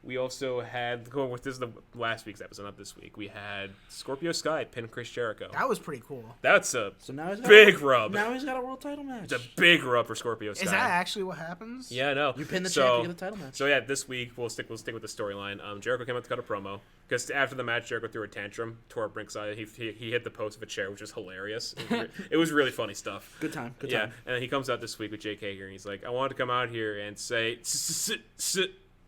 we also had this is the last week's episode, not this week. We had Scorpio Sky pin Chris Jericho. That was pretty cool. That's a So now he's got big rub. Now he's got a world title match. It's a big rub for Scorpio Sky. Is that actually what happens? Yeah, I know. You pin the so, champ, you get the title match. So yeah, this week we'll stick with the storyline. Jericho came out to cut a promo because after the match, Jericho threw a tantrum, tore up ringside. He hit the post of a chair, which was hilarious. It was really funny stuff. Good time. Good Yeah, time. and then he comes out this week with Jake Hager, and he's like, "I wanted to come out here and say,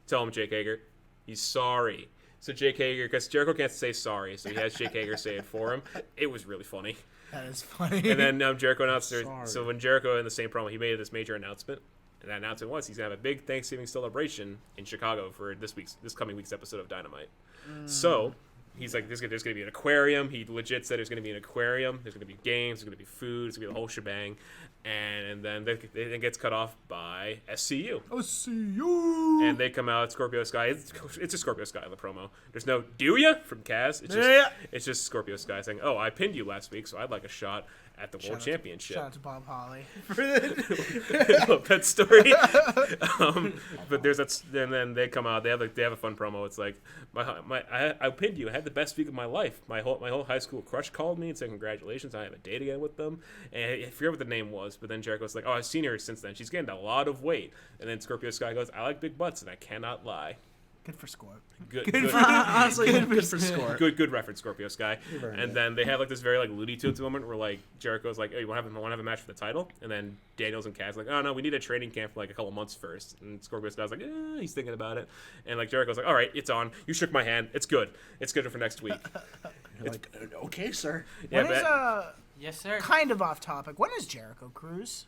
tell him Jake Hager, he's sorry." So Jake Hager, because Jericho can't say sorry, so he has Jake Hager say it for him. It was really funny. That is funny. And then Jericho announced there. Sorry. So when Jericho in the same promo, he made this major announcement, and that announcement was he's gonna have a big Thanksgiving celebration in Chicago for this coming week's episode of Dynamite. So he's like, there's gonna be an aquarium. He legit said there's gonna be an aquarium. There's gonna be games. There's gonna be food. There's gonna be the whole shebang. And then it gets cut off by SCU. I'll see you. And they come out, Scorpio Sky. It's a Scorpio Sky in the promo. There's no "do ya" from Kaz. It's just Scorpio Sky saying, "Oh, I pinned you last week, so I'd like a shot at the World Championship." Shout out to Bob Holly. I love that story. But there's that, and then they come out. They have a fun promo. It's like, I pinned you. I had the best week of my life. My whole high school crush called me and said congratulations. I have a date again with them. And I forget what the name was. But then Jericho's like, "Oh, I've seen her since then. She's gained a lot of weight." And then Scorpio Sky goes, "I like big butts, and I cannot lie." Good for Scorp. Good Honestly, good for score. good reference, Scorpio Sky. very And good. then they have like this very like Looney Tunes moment where like Jericho's like, "Oh, you want to have a match for the title?" And then Daniels and Kaz like, "Oh no, we need a training camp for like a couple months first." And Scorpio Sky's like, he's thinking about it. And like Jericho's like, "All right, it's on. You shook my hand. It's good. It's good for next week." You're like, okay, sir. Yeah, When is but, Yes, sir. kind of off topic? When is Jericho Cruise?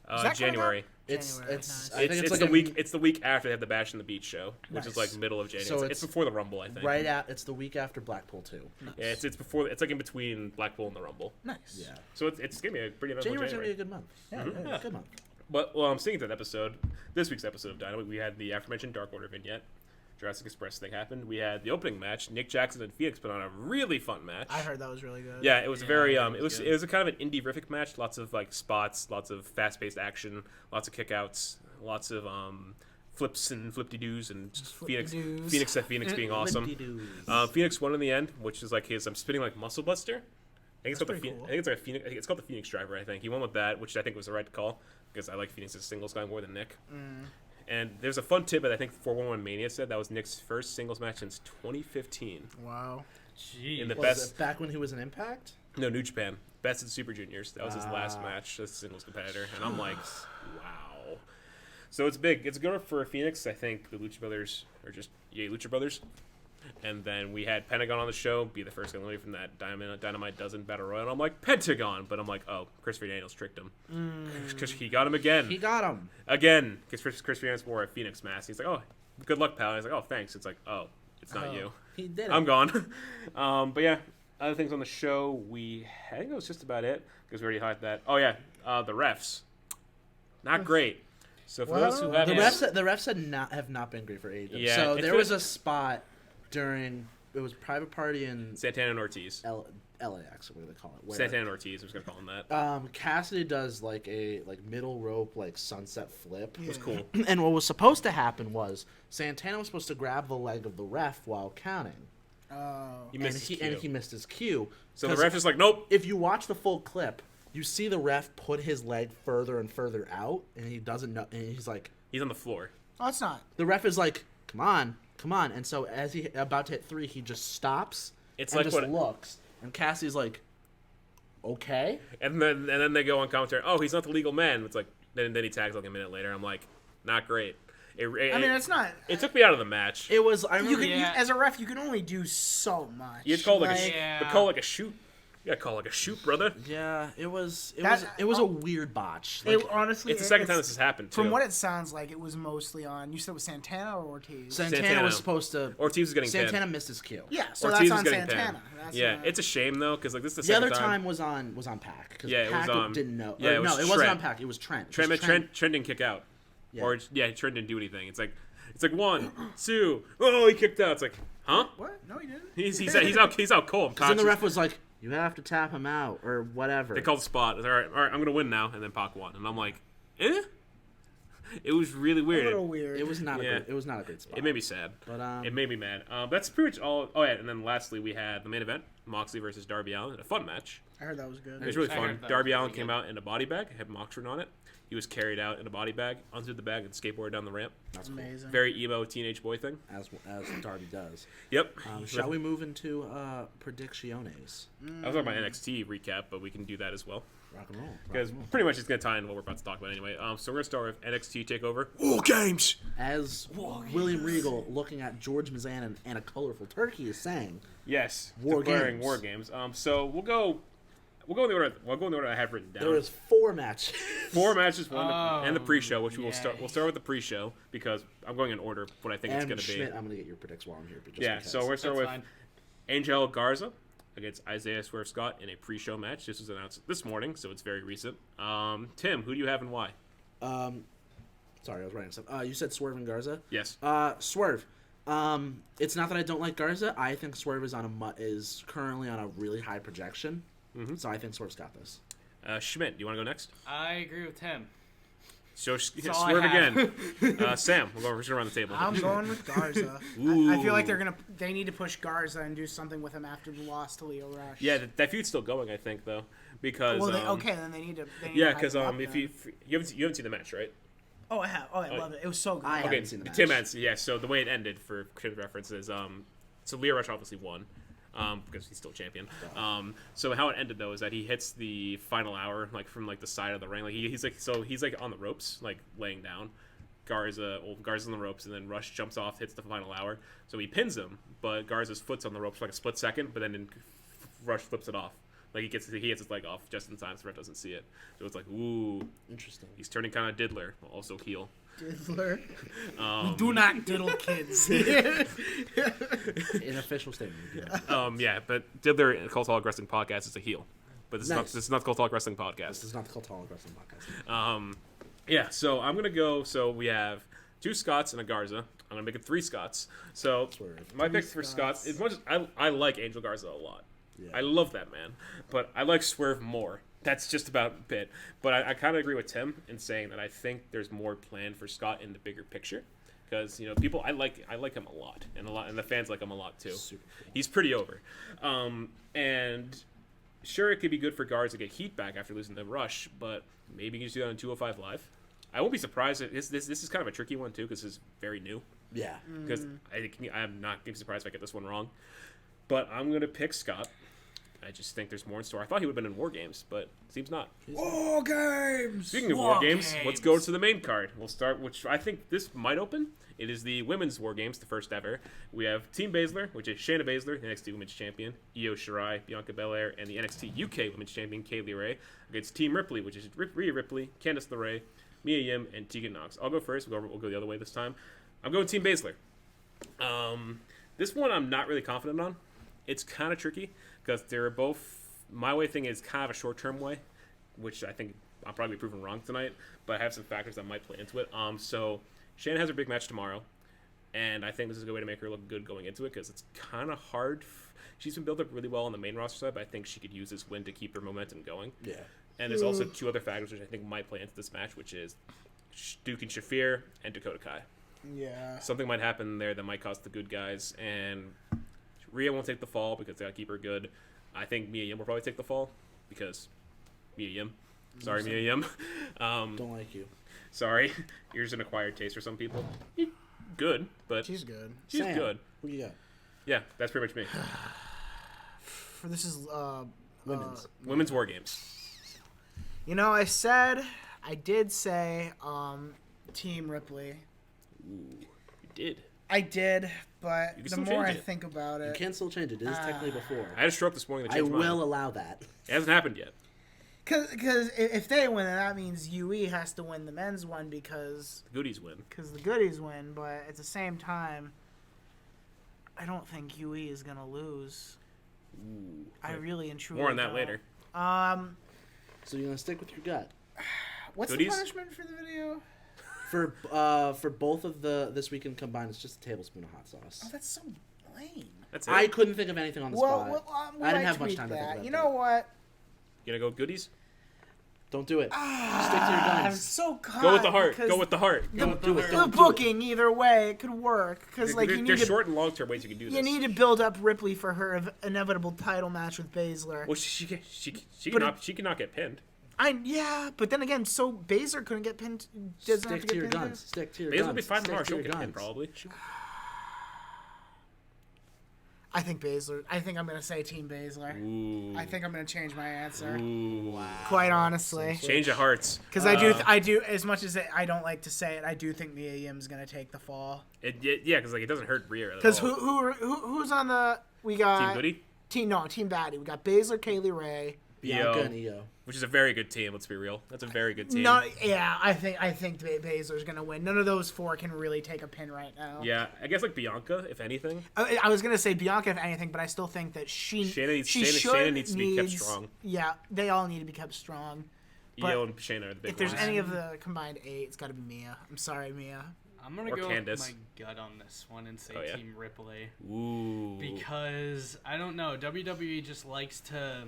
Is that coming January. up? It's January, it's. nice. I think it's like the a week. It's the week after they have the Bash and the Beach show, which is Nice. like middle of January. So It's before the Rumble, I think. right at. It's the week after Blackpool 2. Yeah, it's before. It's like in between Blackpool and the Rumble. Nice. Yeah. So it's gonna be a pretty eventful January's January. gonna be a good month. Yeah, yeah, good month. But speaking to that episode, this week's episode of Dynamite, we had the aforementioned Dark Order vignette. Jurassic Express thing happened. We had the opening match. Nick Jackson and Phoenix put on a really fun match. I heard that was really good. Yeah, it was very it was good. it was a kind of an indie-rific match. Lots of like spots, lots of fast-paced action, lots of kickouts, lots of flips and flip-de-doos, and Phoenix flip-de-doos. being awesome. Phoenix won in the end, which is like his spinning like muscle buster. I think it's called pretty cool. I think it's like a Phoenix. I think it's called the Phoenix Driver. I think he won with that, which I think was the right call because I like Phoenix's singles guy more than Nick. And there's a fun tidbit I think 411 Mania said that was Nick's first singles match since 2015. Wow. Jeez. In the Was best, it back when he was in Impact? no, New Japan, Best of Super Juniors. That was his last match as a singles competitor, and I'm like, wow. So it's big. It's good for Phoenix. I think the Lucha Brothers are just yay Lucha Brothers. And then we had Pentagon on the show, be the first guy away from that Dynamite Dozen Battle Royal. And I'm like, Pentagon. But I'm like, oh, Christopher Daniels tricked him. Because he got him again. He got him. Again. Because Christopher Daniels wore a Phoenix mask. He's like, oh, good luck, pal. And he's like, oh, thanks. It's like, oh, it's not you. He did it. I'm gone. But yeah, other things on the show, I think it was just about it. Because we already hyped that. Oh, yeah, the refs. Not great. So for those who haven't... The refs have not been great for AEW. Yeah, So there was a spot during... It was Private Party in Santana and Ortiz. LAX, what do they call it? Where, Santana and Ortiz, I was going to call him that. Cassidy does like a middle rope sunset flip. It was cool. And what was supposed to happen was Santana was supposed to grab the leg of the ref while counting. He missed his cue. And he missed his cue. So the ref is like, nope. If you watch the full clip, you see the ref put his leg further and further out, and he doesn't know. And he's like, He's on the floor. Oh, it's not. the ref is like, come on. And so as he about to hit 3, he just stops. It's and like just what- looks, and Cassie's like, okay. And then they go on commentary, oh, he's not the legal man. It's like, then he tags like a minute later. I'm like, not great. I mean, it's not. It took me out of the match. It was. I remember. As a ref, you can only do so much. You call like Yeah. but call like a shoot. You gotta call like a shoot, brother. Yeah, it was. That- It was a weird botch. It, Like, honestly, It's the second time this has happened too. From what it sounds like, it was mostly on. You said it was Santana or Ortiz? Santana was supposed to. Ortiz was getting Santana pinned. missed his cue. Yeah, so Ortiz that's was on getting Santana. pinned. That's Yeah, not- it's a shame though, because like this is the The second other time was on Pac. Because Yeah, it was Pac on- didn't know. yeah, it was no, it wasn't Trent. on Pac. It was Trent. Trent, It was Trent didn't kick out. Yeah. Or Trent didn't do anything. It's like 1, 2. Oh, he kicked out. It's like, huh? What? No, he didn't. He's out cold. Because then the ref was like, "You have to tap him out or whatever." They called the spot. All right, I'm gonna win now, and then Pac won, and I'm like, eh. It was really A weird. little weird. It was not Yeah. It was not a great spot. It made me sad. But It made me mad. That's pretty much all. Oh yeah, and then lastly we had the main event: Moxley versus Darby Allin. A fun match. I heard that was good. It was really I fun. heard that Darby was Allin really came good. out in a body bag, had Mox written on it. He was carried out in a body bag, undid the bag, and skateboarded down the ramp. that's cool. Amazing. Very emo teenage boy thing. As Darby does. Yep. Shall we move into predicciones? I was talking about NXT recap, but we can do that as well. Rock and roll. Because pretty much it's going to tie into what we're about to talk about anyway. So we're going to start with NXT TakeOver. Wargames! As William Regal looking at George Mazan and a colorful turkey is saying, Yes. War declaring Games. War Games. So we'll go in the order. We'll go in the order I have written down. there was 4 matches. 4 matches, one and the Oh, pre-show, which we will yay. start. We'll start with the pre-show because I'm going in order of what I think it's And going to be. Schmidt, I'm gonna get your predicts while I'm here. But just Yeah. because. So we're going to start That's with fine. Angel Garza against Isaiah Swerve Scott in a pre-show match. This was announced this morning, so it's very recent. Tim, who do you have and why? Sorry, I was writing stuff. You said Swerve and Garza. Yes. Swerve. It's not that I don't like Garza. I think Swerve is currently on a really high projection. Mm-hmm. So I think Swerve's got this. Schmidt, do you want to go next? I agree with Tim. So all I Swerve have. again. Sam, we're going around the table. I'm going with Garza. I feel like they need to push Garza and do something with him after the loss to Leo Rush. Yeah, that feud's still going, I think, though, because Well, then they need to. yeah, hype because him up if then. you haven't seen the match, right? Oh, I have. Oh, I love it. It was so good. I Okay, haven't seen the match. Tim has. Yeah, so the way it ended for Tim's reference is so Leo Rush obviously won. Because he's still champion. So how it ended though is that he hits the final hour from the side of the ring. Like he's on the ropes, like laying down. Garza's on the ropes, and then Rush jumps off, hits the final hour. So he pins him, but Garza's foot's on the ropes for like a split second, but then Rush flips it off. Like he gets his leg off just in time, so Rush doesn't see it. So it's like, ooh, Interesting. he's turning kind of diddler, also heel. Diddler. We do not diddle kids. An official statement. Yeah. Yeah, but Diddler in Cultaholic Wrestling Podcast is a heel. But this Nice. is not the Cultaholic Wrestling Podcast. This is not the Cultaholic Wrestling Podcast. Yeah, so I'm gonna go. So we have 2 Scots and a Garza. I'm gonna make it 3 Scots. So Swerve. my pick for Scots, as much as I like Angel Garza a lot, Yeah. I love that man, but I like Swerve more. That's just about it. But I kind of agree with Tim in saying that I think there's more planned for Scott in the bigger picture, because people I like him a lot, and the fans like him a lot too. Super cool. He's pretty over, and sure it could be good for Garza to get heat back after losing the Rush, but maybe he can just do that on 205 Live. I won't be surprised. This is kind of a tricky one, too, because this is very new. Yeah. Because I'm not going to be surprised if I get this one wrong. But I'm going to pick Scott. I just think there's more in store. I thought he would have been in Wargames, but seems not. Wargames! Speaking of Wargames, let's go to the main card. We'll start, which I think this might open. It is the women's Wargames, the first ever. We have Team Baszler, which is Shayna Baszler, the NXT Women's Champion, Io Shirai, Bianca Belair, and the NXT UK Women's Champion, Kaylee Ray, against Team Ripley, which is Rhea Ripley, Candice LeRae, Mia Yim, and Tegan Nox. I'll go first. We'll go the other way this time. I'm going Team Baszler. This one I'm not really confident on. It's kind of tricky because they're both. My way thing is kind of a short-term way, which I think I'll probably be proven wrong tonight. But I have some factors that might play into it. So Shannon has her big match tomorrow, and I think this is a good way to make her look good going into it because it's kind of hard. She's been built up really well on the main roster side, but I think she could use this win to keep her momentum going. Yeah. And there's also two other factors which I think might play into this match, which is Duke and Shafir and Dakota Kai. Yeah. Something might happen there that might cost the good guys, and Rhea won't take the fall because they gotta keep her good. I think Mia Yim will probably take the fall because Mia Yim. Sorry, Mia Yim. Don't like you. Sorry, here's an acquired taste for some people. Good, but She's good. she's Sam, good. Who you got? Yeah, that's pretty much me. For this is Women's War Games. You know, I did say Team Ripley. Ooh, you did. I did, but You can the still more I change it. think about You it, can still change it. It is technically before. I had a stroke this morning. To I change will mine. allow that. It hasn't happened yet. because if they win, then that means UE has to win the men's one because The goodies win. the goodies win. But at the same time, I don't think UE is gonna lose. Ooh. I really and truly More on that don't. later. So you're gonna stick with your gut What's Goodies? the punishment for the video? for both of the this weekend combined. It's just a tablespoon of hot sauce. Oh, that's so lame. That's it. I couldn't think of anything on the spot. We I didn't might have much tweak time to think that. about You that. know what? You gonna go with goodies? Don't do it. Stick to your I'm guns. so caught. Go with the heart. because Go with the heart. Go The, with do it. the Don't do booking either way, it could work because like you need there's to short and long term ways you can do this. you need to build up Ripley for her inevitable title match with Baszler. Well, she But cannot get pinned. But then again, so Baszler couldn't get pinned. Doesn't have Stick to to get your pinned. guns. Stick to your Baszler guns. will be fine Stick tomorrow. to She'll your get pinned guns. probably. I think Baszler. I think I'm gonna say Team Baszler. Ooh. I think I'm gonna change my answer. Ooh. Wow. Quite honestly, Change of hearts. because I do. As much as I don't like to say it, I do think Mia Yim's gonna take the fall. Yeah, because like it doesn't hurt Rhea. Because who's on the? We got Team Goody, Team Baddie. We got Baszler, Kaylee Ray. Bianca Io. and Io. which is a very good team. Let's be real. That's a very good team. No, yeah, I think Baszler's gonna win. None of those four can really take a pin right now. Yeah, I guess like Bianca, if anything. I was gonna say Bianca if anything, but I still think that Shayna needs to be kept strong. Yeah, they all need to be kept strong. But Io and Shayna are the big if there's ones. any of the combined 8, it's got to be Mia. I'm sorry, Mia. I'm gonna Or go Candace. with my gut on this one and say Oh, yeah? Team Ripley Ooh. because I don't know, WWE just likes to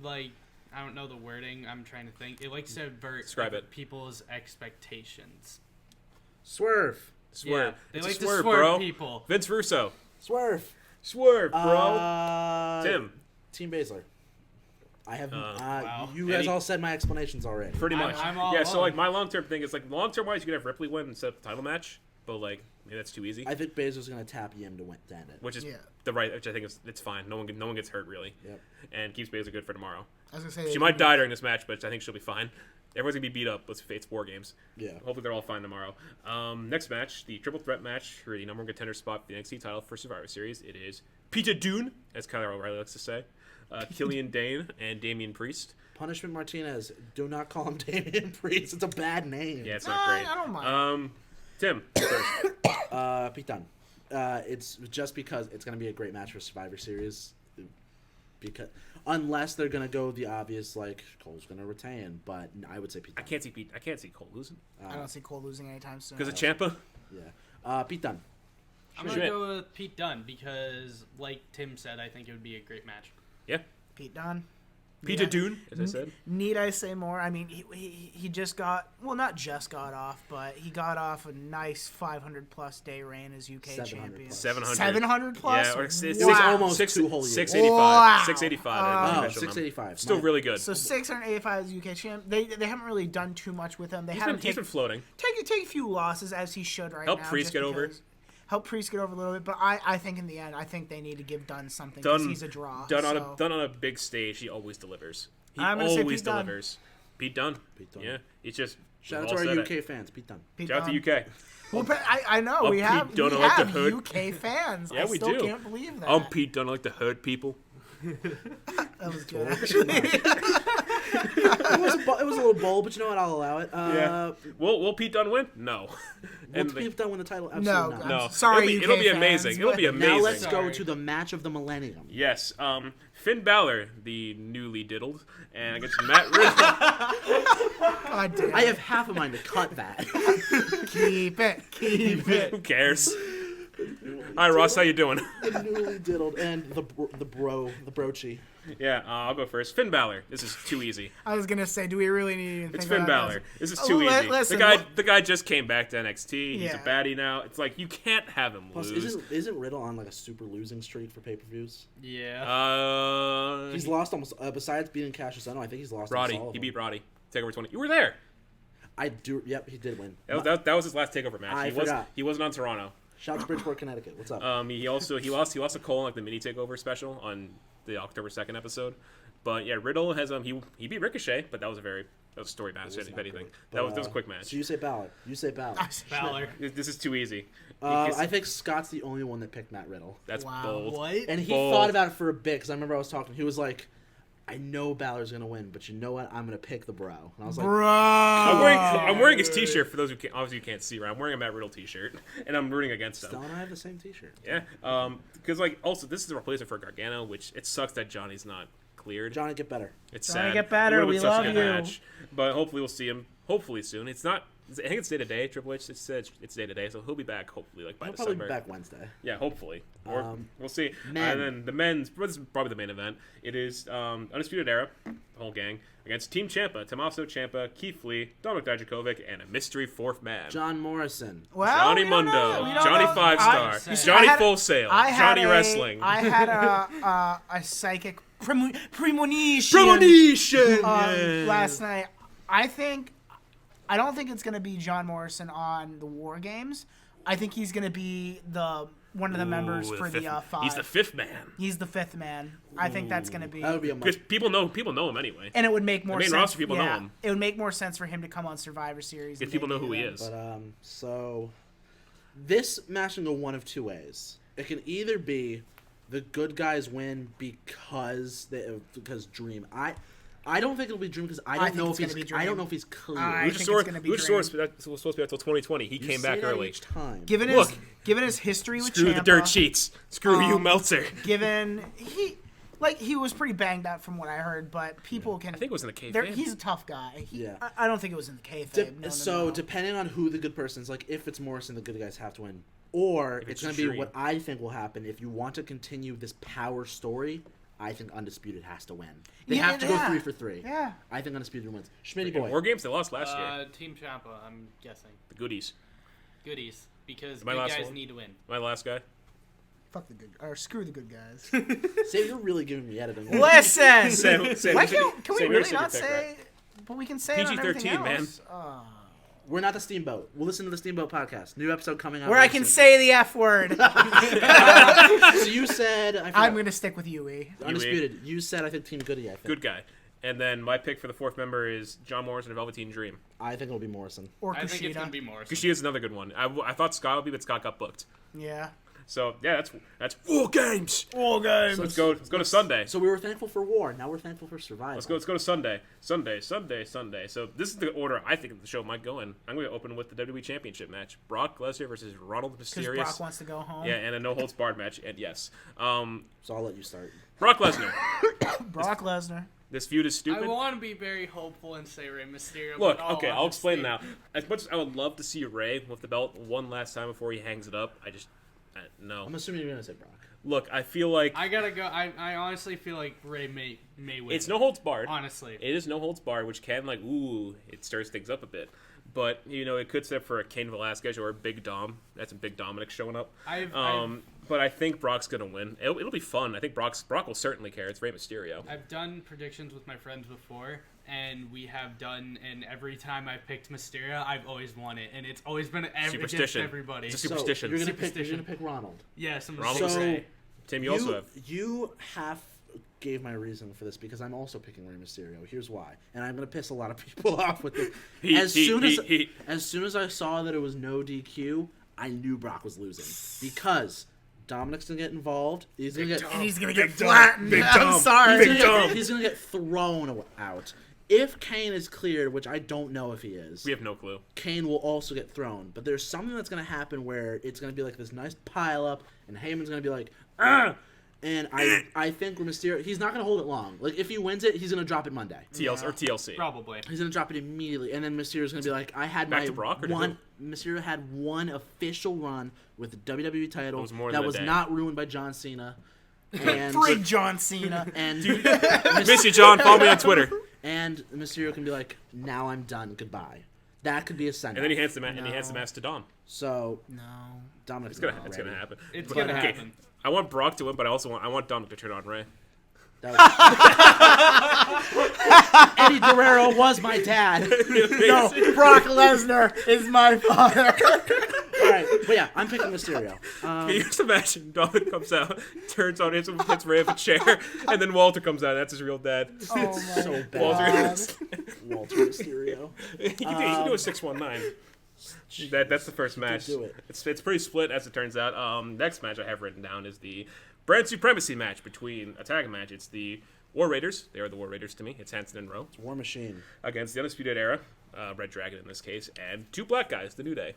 like I don't know the wording. I'm trying to think. It likes to avert Describe it. people's expectations. Swerve. Swerve. Yeah, they It's a like to swerve, swerve bro. people. Vince Russo. Swerve. Swerve, bro. Tim. Team Baszler. I have. wow. You guys Any- all said my explanations already. Pretty I'm- much. I'm all yeah, so on. like my long term thing is like long term wise you could have Ripley win and set up the title match, but like maybe that's too easy. I think Baszler's gonna tap Yim to end it. Which is Yeah. the right which I think is it's fine. No one gets hurt really. Yep. And keeps Baszler good for tomorrow. I was gonna say She might die during this match, but I think she'll be fine. Everyone's gonna be beat up. It's War Games. Yeah. Hopefully they're all fine tomorrow. Next match, the triple threat match for the number one contender spot for the NXT title for Survivor Series. It is Peter Dune, as Kyle O'Reilly likes to say, Killian Dane, and Damian Priest. Punishment Martinez. Do not call him Damian Priest. It's a bad name. Yeah, it's not great. I don't mind. Tim, first. Pete Dunne. It's just because it's gonna be a great match for Survivor Series. Because unless they're gonna go the obvious, like Cole's gonna retain, but I would say Pete I Dunne. can't see Cole losing I don't see Cole losing anytime soon. because of Ciampa. Yeah. Pete Dunne. I'm Sure. gonna go with Pete Dunne because, like Tim said, I think it would be a great match. Yeah. Pete Dunne. Peter Dune, as I said. Need I say more? I mean, he just got, well, not just got off, but he got off a nice 500-plus day reign as UK 700 champion. plus. 700. 700 plus? Yeah, or it's Wow. almost 2 whole years. 685. Wow. 685. Oh, I think Oh, I measured them. 685. Still really good. So 685 as UK champ. They haven't really done too much with him. They He's had him been floating. take a few losses as he should right Help now. Priest just get over. because- Help Priest get over a little bit, but I think in the end, I think they need to give Dunn something because he's a draw. Done so. on a big stage. He always delivers. He I'm gonna say always Pete Dunne. delivers. Pete Dunne. Pete Dunne. Yeah, it's just Shout out we've to all our said UK it. fans. Pete Dunne. Pete Shout out Dunne. to UK. Well, but I know we Pete have Dunne like the hood. UK fans. Yeah, I we still do. can't believe that. I'm Pete Dunne. I like to hurt people. That was good. Actually. It was a little bold, but you know what? I'll allow it. Yeah. Will Pete Dunne win? No. Will Pete Dunne win the title? Absolutely No, not. No. Sorry, it'll be UK amazing. fans, It'll be but- amazing. Now let's go Sorry. to the match of the millennium. Yes. Finn Balor, the newly diddled, and against Matt Riddle. God damn. I have half a mind to cut that. Keep it. Keep it. Who cares? Hi Ross, how you doing? The newly diddled and the broachy. Yeah, I'll go first. Finn Balor. This is too easy. I was gonna say, do we really need to even It's think Finn about Balor. this? This is too easy. Listen, the guy just came back to NXT. He's a Yeah. baddie now. It's like you can't have him Plus, lose. isn't Riddle on like a super losing streak for pay-per-views? Yeah. He's lost almost. Besides beating Cassius Ohno, I think he's lost. Roddy. almost all of He them. beat Roddy. Takeover 20. You were there. I do. Yep, he did win. That was his last Takeover match. I he forgot. He wasn't on Toronto. Shout out to Bridgeport, Connecticut. What's up? He lost to Cole in like the mini Takeover special on the October 2nd episode. But yeah, Riddle has he beat Ricochet, but that was a story match. It was If not anything, great. that was But, a quick match. So you say Balor. You say Balor. Balor. This is too easy. I think Scott's the only one that picked Matt Riddle. That's Wow. bold. What? And he Bold. thought about it for a bit because I remember I was talking. He was like, "I know Balor's gonna win, but you know what? I'm gonna pick the bro." And I was like, Bro. I'm wearing his T-shirt for those who obviously you can't see. Right, I'm wearing a Matt Riddle T-shirt, and I'm rooting against "Stella him. and I have the same T-shirt." Yeah, because like also this is a replacement for Gargano, which it sucks that Johnny's not cleared. Johnny, get better. It's Johnny, sad. get better. It would've We been such a love good you. match. But hopefully we'll see him. Hopefully soon. It's not. I think it's day to day. Triple H said it's day to day, so he'll be back hopefully like by He'll December. probably be back Wednesday. Yeah, hopefully. Or we'll see. men. And then the men's. This is probably the main event. It is Undisputed Era, the whole gang, against Team Ciampa, Tommaso Ciampa, Keith Lee, Dominic Dijakovic, and a mystery fourth man. John Morrison. Well, Johnny we don't Mundo, know. We don't Johnny know. Five Star, You see, Johnny I had- Full Sail, I had Johnny Wrestling. I had a psychic premonition. Premonition. Last night. I don't think it's gonna be John Morrison on the War Games. I think he's gonna be one of the members Ooh, for fifth- the five. He's the fifth man. He's the fifth man. I think that's gonna be. That would be a Because much. people know him anyway. And it would make more main sense. roster people know yeah, him. It would make more sense for him to come on Survivor Series. Because and people know debut who he then. is. But so this match can go one of two ways. It can either be the good guys win because Dream. I don't think it'll be Dream because I don't think know it's if gonna be he's. Dream. I don't know if he's clear. I think it's gonna be Luchasaurus was supposed to be until 2020. He You came say back that early. each time. Given Look. his history with Screw the Ciampa, dirt sheets. Screw you, Meltzer. Given he was pretty banged up from what I heard, but people can. I think it was in the There- kayfabe. he's a tough guy. Yeah. I don't think it was in the kayfabe. No. Depending on who the good person is, like if it's Morrison, the good guys have to win, or If it's it's going to be Dream. what I think will happen. If you want to continue this power story, I think Undisputed has to win. They Yeah, have to go yeah. 3 for 3. Yeah. I think Undisputed wins. Schmitty In boy. War Games, they lost last year. Team Ciampa, I'm guessing. The goodies. Goodies. Because My good last guys one? need to win. My last guy. Fuck the good, or screw the good guys. Say you're really giving me editing. Listen. Sam, Why you said- can we Sam, you're really a secret not pick, say? right? But we can say it on everything PG-13, man. else. We're not the Steamboat. We'll listen to the Steamboat podcast. New episode coming out. Where I very can soon. say the F word. So you said I forgot. I'm gonna stick with Yui. Undisputed. You said I think Team Goody. I think. Good guy. And then my pick for the fourth member is John Morrison of Velveteen Dream. I think it'll be Morrison. Or I think it's going Kushida. to be Morrison. Because she is another good one. I thought Scott would be, but Scott got booked. Yeah. So yeah, that's War Games. All games. Let's go to Sunday. So we were thankful for War. Now we're thankful for Survival. Let's go to Sunday. Sunday. So this is the order I think the show might go in. I'm going to open with the WWE Championship match: Brock Lesnar versus Ronald Because Mysterious. Brock wants to go home. Yeah, and a no holds barred match. And yes, So I'll let you start. Brock Lesnar. Brock Lesnar. This feud is I stupid. want to be very hopeful and say Rey Mysterio. Look, but okay, I'll explain now. As much as I would love to see Ray with the belt one last time before he hangs it up, No. I'm assuming you're gonna say Brock. Look, I feel like I gotta go. I honestly feel like Ray may win. it's no holds barred. Honestly, It is no holds barred, which can it stirs things up a bit. But it could set for a Cain Velasquez or a Big Dom. That's a Big Dominic showing up. But I think Brock's gonna win. It'll be fun. I think Brock will certainly care. It's Rey Mysterio. I've done predictions with my friends before, and we have done. And every time I picked Mysterio, I've always won it, and it's always been against Superstition. everybody. It's a superstition. So you're gonna pick Ronald. Yes, I'm Ronald gonna was- say. Tim, you also have. You half gave my reason for this because I'm also picking Rey Mysterio. Here's why, and I'm gonna piss a lot of people off with it. As soon as I saw that it was no DQ, I knew Brock was losing because Dominic's gonna get involved. He's gonna get flattened. I'm sorry. He's gonna get thrown out. If Kane is cleared, which I don't know if he is, We have no clue. Kane will also get thrown. But there's something that's going to happen where it's going to be like this nice pile up, and Heyman's going to be like, ah! And I think Mysterio, he's not going to hold it long. Like, if he wins it, he's going to drop it Monday. TLC. Probably. He's going to drop it immediately, and then Mysterio's going to be like, I had Back to Brock, or to who? Mysterio had one official run with the WWE title It was more that than a was day. not ruined by John Cena. And, Frig John Cena. and Miss you, John. Follow me on Twitter. And Mysterio can be like, now I'm done. Goodbye. That could be a send. And then he hands the mask to Dom. So No. Dominic's It's gonna happen. It's But, gonna okay, happen. I want Brock to win, but I want Dominic to turn on Ray. Eddie Guerrero was my dad. No, Brock Lesnar is my father. All right, but yeah, I'm picking Mysterio. Can you just imagine Dominic comes out, turns on him, hits Ray with a chair, and then Walter comes out. That's his real dad. Oh my So bad. Walter Mysterio. You can do a 619. That's the first match. do it. It's pretty split as it turns out. Next match I have written down is the Brand Supremacy match between a tag match. It's the War Raiders. They are the War Raiders to me. It's Hanson and Rowe War Machine. against the Undisputed Era, Red Dragon in this case, and two black guys, the New Day.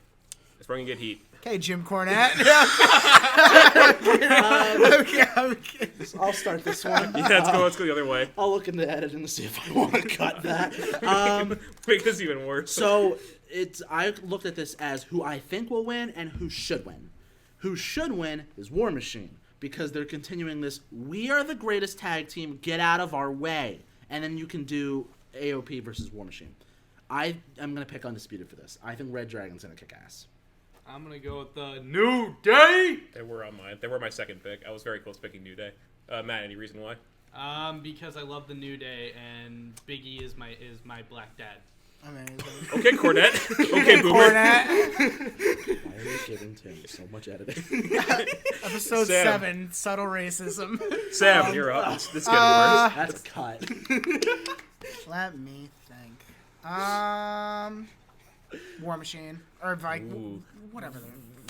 It's probably gonna get heat. Okay, Jim Cornette. Okay. I'll start this one. Yeah, let's go the other way. I'll look into editing to see if I want to cut that. Make this even worse. So I looked at this as who I think will win and who should win. Who should win is War Machine because they're continuing this. We are the greatest tag team. Get out of our way, and then you can do AOP versus War Machine. I am gonna pick Undisputed for this. I think Red Dragon's gonna kick ass. I'm gonna go with the New Day. They were my second pick. I was very close picking New Day. Matt, any reason why? Because I love the New Day and Big E is my black dad. Amazing. Okay, Cornette. Okay, Boomer. Cornette. Why are you giving Tim so much editing? Episode Sam. 7, Subtle Racism. Sam, you're up. This is getting worse. That's a cut. Let me think. War Machine. Or Ooh. whatever.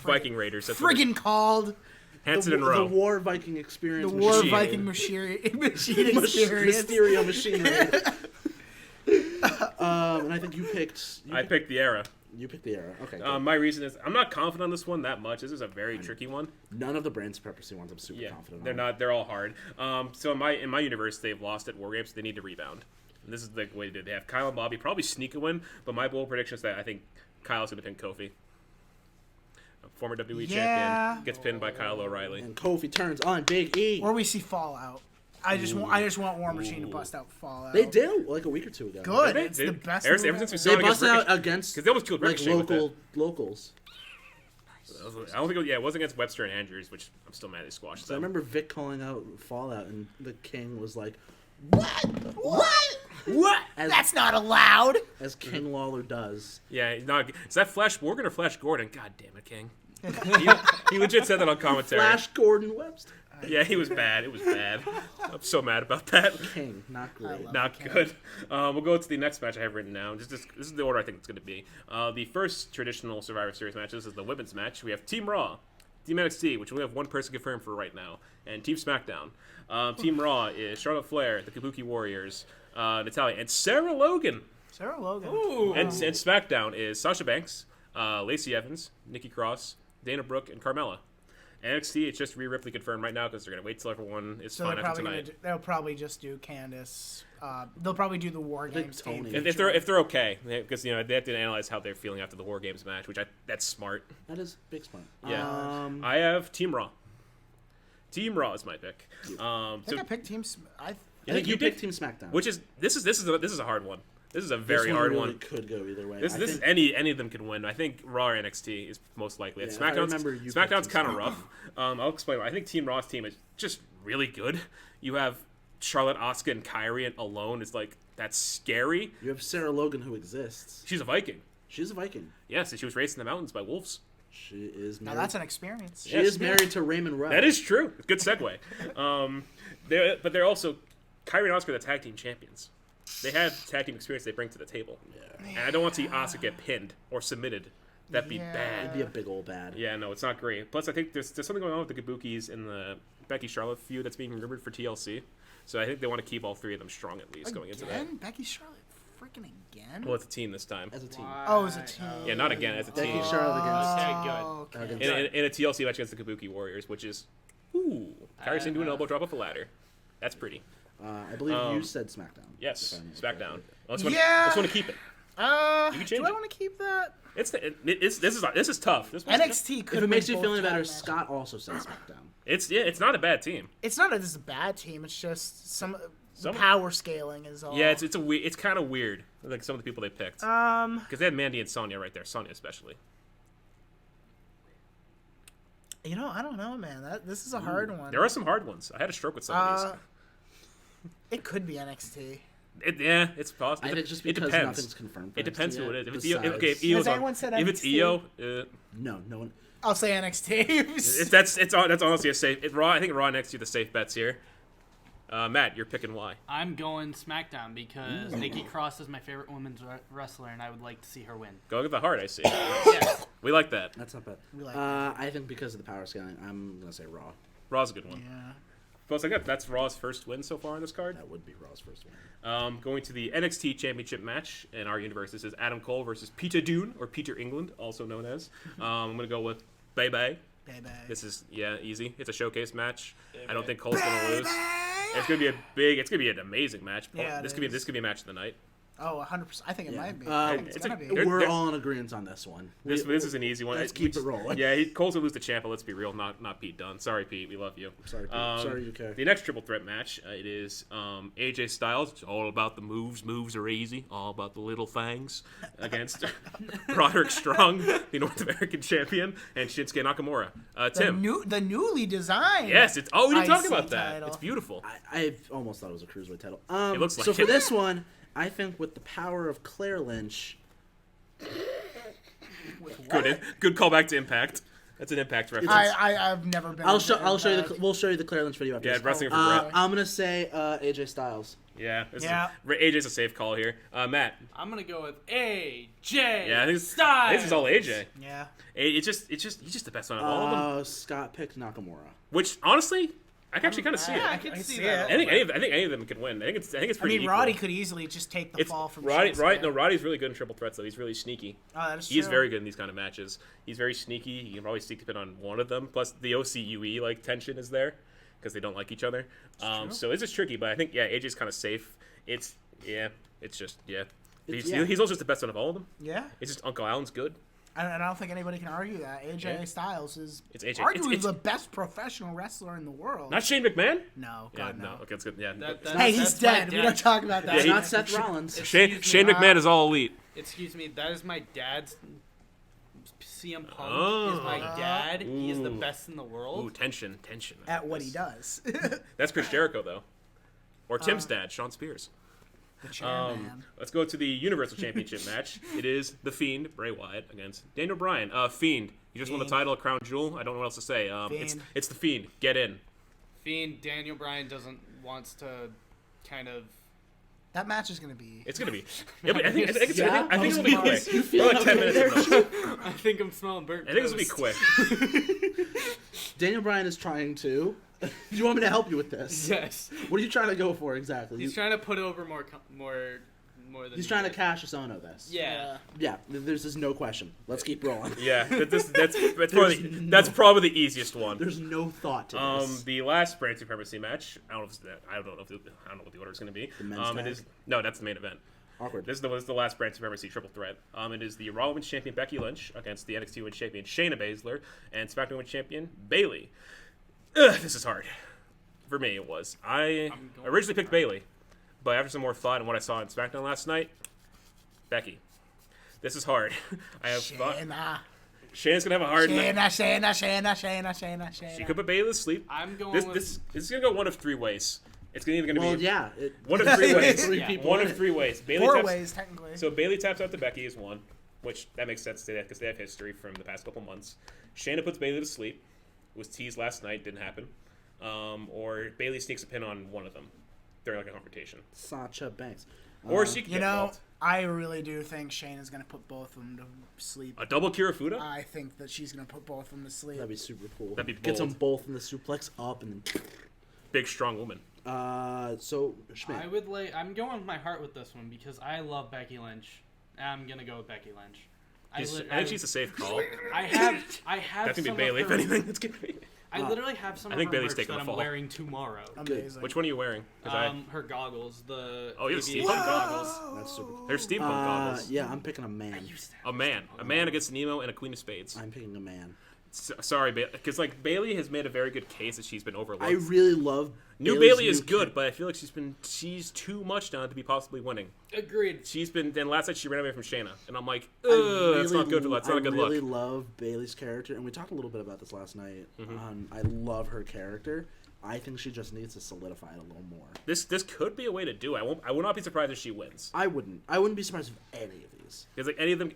Viking Raiders. That's what it is. Friggin' called. Hanson and The Rowe. War Viking experience. The War machine. Viking machine experience. Mysterio machinery. And I think you picked. I picked the Era. You picked the Era. Okay. Good. My reason is I'm not confident on this one that much. This is a very tricky one. None of the Brand Supremacy ones I'm super confident they're on. not. They're all hard. So in my universe, they've lost at Wargames. So they need to rebound. And this is the way to do it. They have Kyle and Bobby probably sneak a win, but my bold prediction is that I think Kyle's going to pin Kofi. A former WWE champion gets pinned by Kyle O'Reilly. And Kofi turns on Big E. Or we see Fallout. I just want War Machine to bust out Fallout. They did like a week or two ago. Good. Did they? It's the best. Ever move since we ever. saw They it against busted out Ricochet- against because they almost killed like Ricochet with that. locals. I don't think it was against Webster and Andrews, which I'm still mad they squashed So I them. remember Vic calling out Fallout, and the King was like, "What? That's not allowed. As King Lawler does. Yeah, no, is that Flash Morgan or Flash Gordon? God damn it, King. he legit said that on commentary. Flash Gordon Webster. Yeah, he was bad. It was bad. I'm so mad about that. King, not great. Not good. We'll go to the next match I have written down. This is the order I think it's going to be. The first traditional Survivor Series match. This is the women's match. We have Team Raw, Team NXT, which we have one person confirmed for right now, and Team SmackDown. Team Raw is Charlotte Flair, the Kabuki Warriors, Natalya, and Sarah Logan. Sarah Logan. Ooh. And SmackDown is Sasha Banks, Lacey Evans, Nikki Cross, Dana Brooke, and Carmella. NXT, it's just Rhea Ripley confirmed right now because they're gonna wait till everyone is So fine they're after probably tonight. they'll probably just do Candice. They'll probably do the Wargames Tony. team. If they're okay, because they have to analyze how they're feeling after the War Games match, that's smart. That is big smart. Yeah, I have Team Raw. Team Raw is my pick. I think I picked teams. I think you picked Team SmackDown. Which is this is a hard one. This is a This very one hard really one. could go either way. This I is think- any of them can win. I think Raw or NXT is most likely. Yeah, if I remember, you picked SmackDown's Team kind of rough. I'll explain. I think Team Raw's team is just really good. You have Charlotte, Asuka, and Kyrie alone is like that's scary. You have Sarah Logan, who exists. She's a Viking. She's a Viking. Yes, and she was raised in the mountains by wolves. She is Now married. that's an experience. She is married to Raymond Rowe. That is true. Good segue. But they're also Kyrie and Asuka are the tag team champions. They have tag team experience they bring to the table. Yeah. And I don't want to see Asuka get pinned or submitted. That'd be Yeah. bad. It'd be a big old bad. Yeah, no, it's not great. Plus, I think there's something going on with the Kabukis and the Becky Charlotte feud that's being rumored for TLC. So I think they want to keep all three of them strong at least going into that. Again? Becky Charlotte freaking again? Well, it's a team this time. As a team. Oh, as a team. Yeah, not again, as a Becky team. Charlotte against. Oh, okay. against In a TLC match against the Kabuki Warriors, which is, ooh, Kyrie Sane doing an elbow drop off a ladder. That's pretty. I believe you said SmackDown. Yes, if I remember SmackDown. correctly. Let's Yeah. want to keep it. You can change do I it. want to keep that? This is tough. This one's NXT could If it have makes been you both feeling better, tag matches. Scott also said SmackDown. it's not a bad team. It's not that this is a bad team. It's just Some- power scaling is all. Yeah, it's kind of weird. Like some of the people they picked because they had Mandy and Sonya right there. Sonya especially. You know, I don't know, man. This is a hard one. There are some hard ones. I had a stroke with some of It could be NXT. these. It's possible. I think just it because depends. nothing's confirmed. For It depends NXT who it yet, is. If it's Io, besides- okay, if Io's Has on, anyone said if it's NXT? Io, No one. I'll say NXT. that's honestly a safe. Raw. I think Raw and NXT are the safe bets here. Matt, you're picking why? I'm going SmackDown because Nikki Cross is my favorite women's wrestler, and I would like to see her win. Go with the heart. I see. Yes. We like that. That's not bad. We like I think because of the power scaling, I'm gonna say Raw. Raw's a good one. yeah. Plus, that's Raw's first win so far on this card. That would be Raw's first win. Going to the NXT Championship match in our universe. This is Adam Cole versus Peter Dune, or Peter England, also known as. I'm going to go with Bebe. Baby. This is, easy. It's a showcase match. I don't think Cole's going to lose. It's going to be it's going to be an amazing match. Yeah, this it could be a match of the night. Oh, 100%. I think it might be. Uh, I think it's it's gonna a- be. There- We're all in agreement on this one. This is an easy one. Let's keep it rolling. Yeah, Cole's going to lose to Ciampa. Let's be real. Not Pete Dunne. Sorry, Pete. We love you. Sorry, Pete. Sorry, UK. The next triple threat match, it is AJ Styles. It's all about the moves. Moves are easy. All about the little things. Against Roderick Strong, the North American champion, and Shinsuke Nakamura. Tim. The newly designed. Yes, it's. Oh, we didn't talk IC about that. title. It's beautiful. I almost thought it was a cruiserweight title. It looks like so for it. this one, I think with the power of Claire Lynch, Good callback to Impact. That's an Impact reference. I've never been. I'll into show you. Impact. We'll show you the Claire Lynch video after Yeah, this. wrestling for Oh, Brett. I'm gonna say AJ Styles. Yeah. Yeah. AJ's a safe call here. Matt. I'm gonna go with AJ. Yeah, I think Styles. this is all AJ. Yeah. He's just the best one of all of them. Scott picked Nakamura. Which honestly, I can actually kind of see Yeah, I it. can I see see that. it. I think any of them can win. I think it's I pretty mean, equal. Roddy could easily just take the fall from Shinsuke. Roddy's really good in triple threats though. He's really sneaky. Oh, that is He's true. very good in these kind of matches. He's very sneaky. He can probably sneak a bit on one of them. Plus the OCUE like tension is there because they don't like each other. So it's just tricky. But I think AJ's kind of safe. He's also just the best one of all of them. Yeah. It's just Uncle Alan's good. And I don't think anybody can argue that. AJ Yeah. Styles is It's AJ. arguably It's- the best professional wrestler in the world. Not Shane McMahon. No, Yeah, God, no. Okay, that's good. Yeah. Hey, he's That's my dead. We dad. don't talk about that. Yeah, It's he- not Seth Rollins. Shane Excuse me, McMahon is all elite. Excuse me, that is my dad's. CM Punk Oh. is my dad. He is the Ooh. best in the world. Ooh, tension. At what he does. That's Chris Jericho though, or Tim's dad, Sean Spears. The chairman. Let's go to the Universal Championship match. It is The Fiend, Bray Wyatt, against Daniel Bryan. Fiend, you just won the Fiend. title, Crown Jewel. I don't know what else to say. Fiend. It's The Fiend. Get in. Fiend, Daniel Bryan wants to kind of. That match is going to be... It's gonna be. Yeah, but I think it'll be Yeah? quick. You feel Like 10 minutes. At most. I think I'm smelling burnt. I think this will be toast. quick. Daniel Bryan is trying to. Do you want me to help you with this? Yes. What are you trying to go for exactly? He's trying to put over more more than He's you trying to guys. cash us Ono this. Yeah. Yeah, there's just no question. Let's keep rolling. Yeah, that's probably the easiest one. There's no thought to this. The last brand supremacy match. I don't know what the order is going to be. The men's tag? It is no, that's the main event. Awkward. This is the last brand supremacy triple threat. It is the Raw Women's Champion Becky Lynch against the NXT Women's Champion Shayna Baszler and SmackDown Women's Champion Bayley. This is hard. For me, it was. I originally picked Bayley, but after some more thought and what I saw in SmackDown last night, Becky. This is hard. I have thought. Shayna's gonna have a hard night. She could put Bayley to sleep. I'm going This is gonna go one of three ways. It's either gonna Well, be yeah. one of three ways. Three people One in of it. three ways. Bayley 4 taps, ways, technically. So Bayley taps out to Becky is one, which that makes sense to that because they have history from the past couple months. Shayna puts Bayley to sleep. It was teased last night, didn't happen. Or Bayley sneaks a pin on one of them during like a confrontation. Sasha Banks. Or she could You get know, involved. I really do think Shayna's going to put both of them to sleep. A double Kirifuda? I think that she's going to put both of them to sleep. That'd be super cool. That'd be Gets them bold. both in the suplex up and then. Big strong woman. So Schmidt. I'm going with my heart with this one because I love Becky Lynch. I'm gonna go with Becky Lynch. I think she's a safe call. I have. That's gonna some be Bayley of if her- anything. That's gonna be. I literally have some I of think her Bayley's merch taking that the I'm fall. wearing tomorrow. Amazing. Which one are you wearing? 'Cause Her goggles. The Oh, you have aviation steampunk goggles. That's super cool. there's steampunk goggles. Yeah, I'm picking a man. A man against Nemo and a Queen of Spades. I'm picking a man. Sorry, because like Bayley has made a very good case that she's been overlooked. I really love. New Bayley's Bayley is new good, kid. but I feel like she's too much now to be possibly winning. Agreed. Then last night she ran away from Shayna, and I'm like, I ugh, that's not good. That's not a good I really look. love Bayley's character, and we talked a little bit about this last night. Mm-hmm. I love her character. I think she just needs to solidify it a little more. This could be a way to do it. I will not be surprised if she wins. I wouldn't be surprised if any of these. Because like any of them,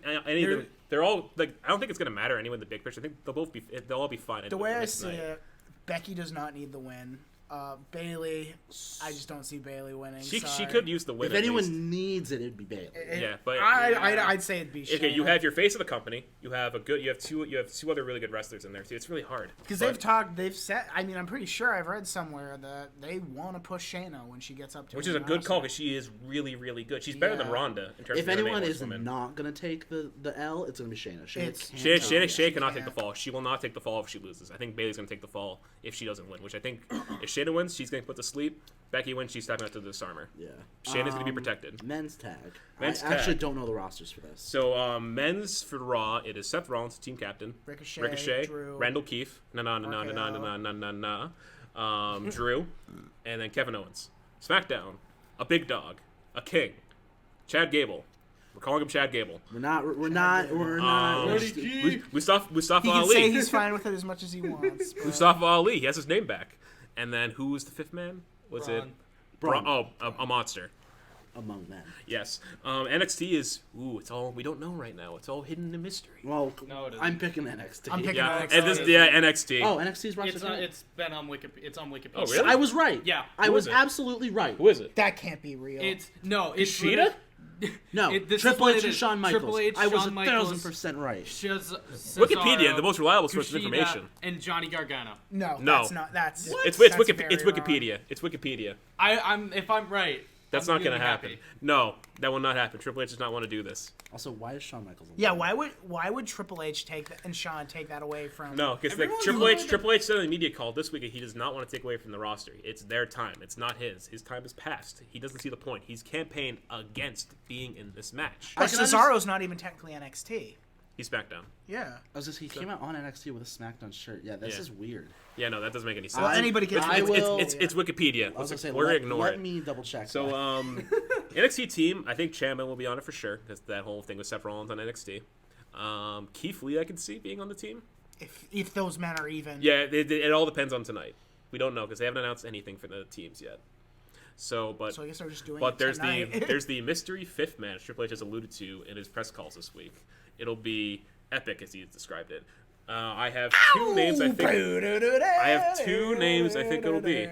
they're all like. I don't think it's gonna matter anyway in the big picture. I think they'll all be fine. The way I next see night. it, Becky does not need the win. Bayley, I just don't see Bayley winning. She Sorry. could use the win. If at anyone least. needs it, it'd be Bayley. Yeah, but I'd say it'd be Shayna. okay, you have your face of the company. You have two other really good wrestlers in there too. It's really hard Because But- they've said. I mean, I'm pretty sure I've read somewhere that they want to push Shayna when she gets up to. which the is a good call roster. because she is really, really good. She's better than Yeah. Ronda in terms If of her anyone main is horsewoman. not gonna take the L, it's gonna be Shayna. It's- Shayna cannot take can't. the fall. She will not take the fall if she loses. I think Bayley's going to take the fall if she doesn't win, which I think if Shayna wins, she's going to put to sleep. Becky wins, she's stepping out to the disarmer. Yeah. Shayna's going to be protected. Men's tag. Men's I actually tag. don't know the rosters for this. So, men's for Raw, it is Seth Rollins, team captain. Ricochet, Drew. Randall Keefe. Drew. And then Kevin Owens. SmackDown, a big dog, a king, Chad Gable. We're calling him Chad Gable. We're not. Mustafa He can Ali. say he's fine with it as much as he wants. but- Mustafa Ali. He has his name back. And then who was the fifth man? Was Braun. it? Braun. A monster. among men. Yes. NXT is it's all we don't know right now. It's all hidden in mystery. Well, No, it isn't. I'm picking NXT. I'm picking Yeah, NXT. and this NXT. Oh, NXT's roster. It's been on Wikipedia. It's on Wikipedia. Oh, really? I was right. Yeah. I Who was is it? absolutely right. Who is it? That can't be real. It's it's Sheeta? literally- No, This is Triple what H it and is. Shawn Michaels. Triple H, I was Shawn 1,000% right. Wikipedia, the most reliable source of Kushida, information. and Johnny Gargano. no, No. that's not. That's It's that's Wikipedia. very It's wrong. Wikipedia. It's Wikipedia. If I'm right, That's I'm not going to really happen. happy. No, that will not happen. Triple H does not want to do this. Also, why is Shawn Michaels? Yeah, why would Triple H take that and Shawn take that away from? No, because Everyone Triple H said in the media call this week that he does not want to take away from the roster. It's their time. It's not his. His time is past. He doesn't see the point. He's campaigned against being in this match. But Cesaro's not even technically NXT. He's SmackDown. Yeah. He came out on NXT with a SmackDown shirt. Yeah, this Yeah. is weird. Yeah, no, that doesn't make any sense. Well, anybody can. It's Wikipedia. I was gonna say, We're let, gonna ignore let it. me double check. So, that. NXT team, I think Champion will be on it for sure because that whole thing with Seth Rollins on NXT. Keith Lee, I can see being on the team. if those men are even. Yeah, it all depends on tonight. We don't know because they haven't announced anything for the teams yet. So I guess they're just doing. But it there's tonight. there's the mystery fifth match Triple H has alluded to in his press calls this week. It'll be epic as he described it. I have two names. I have two names. I think it'll be.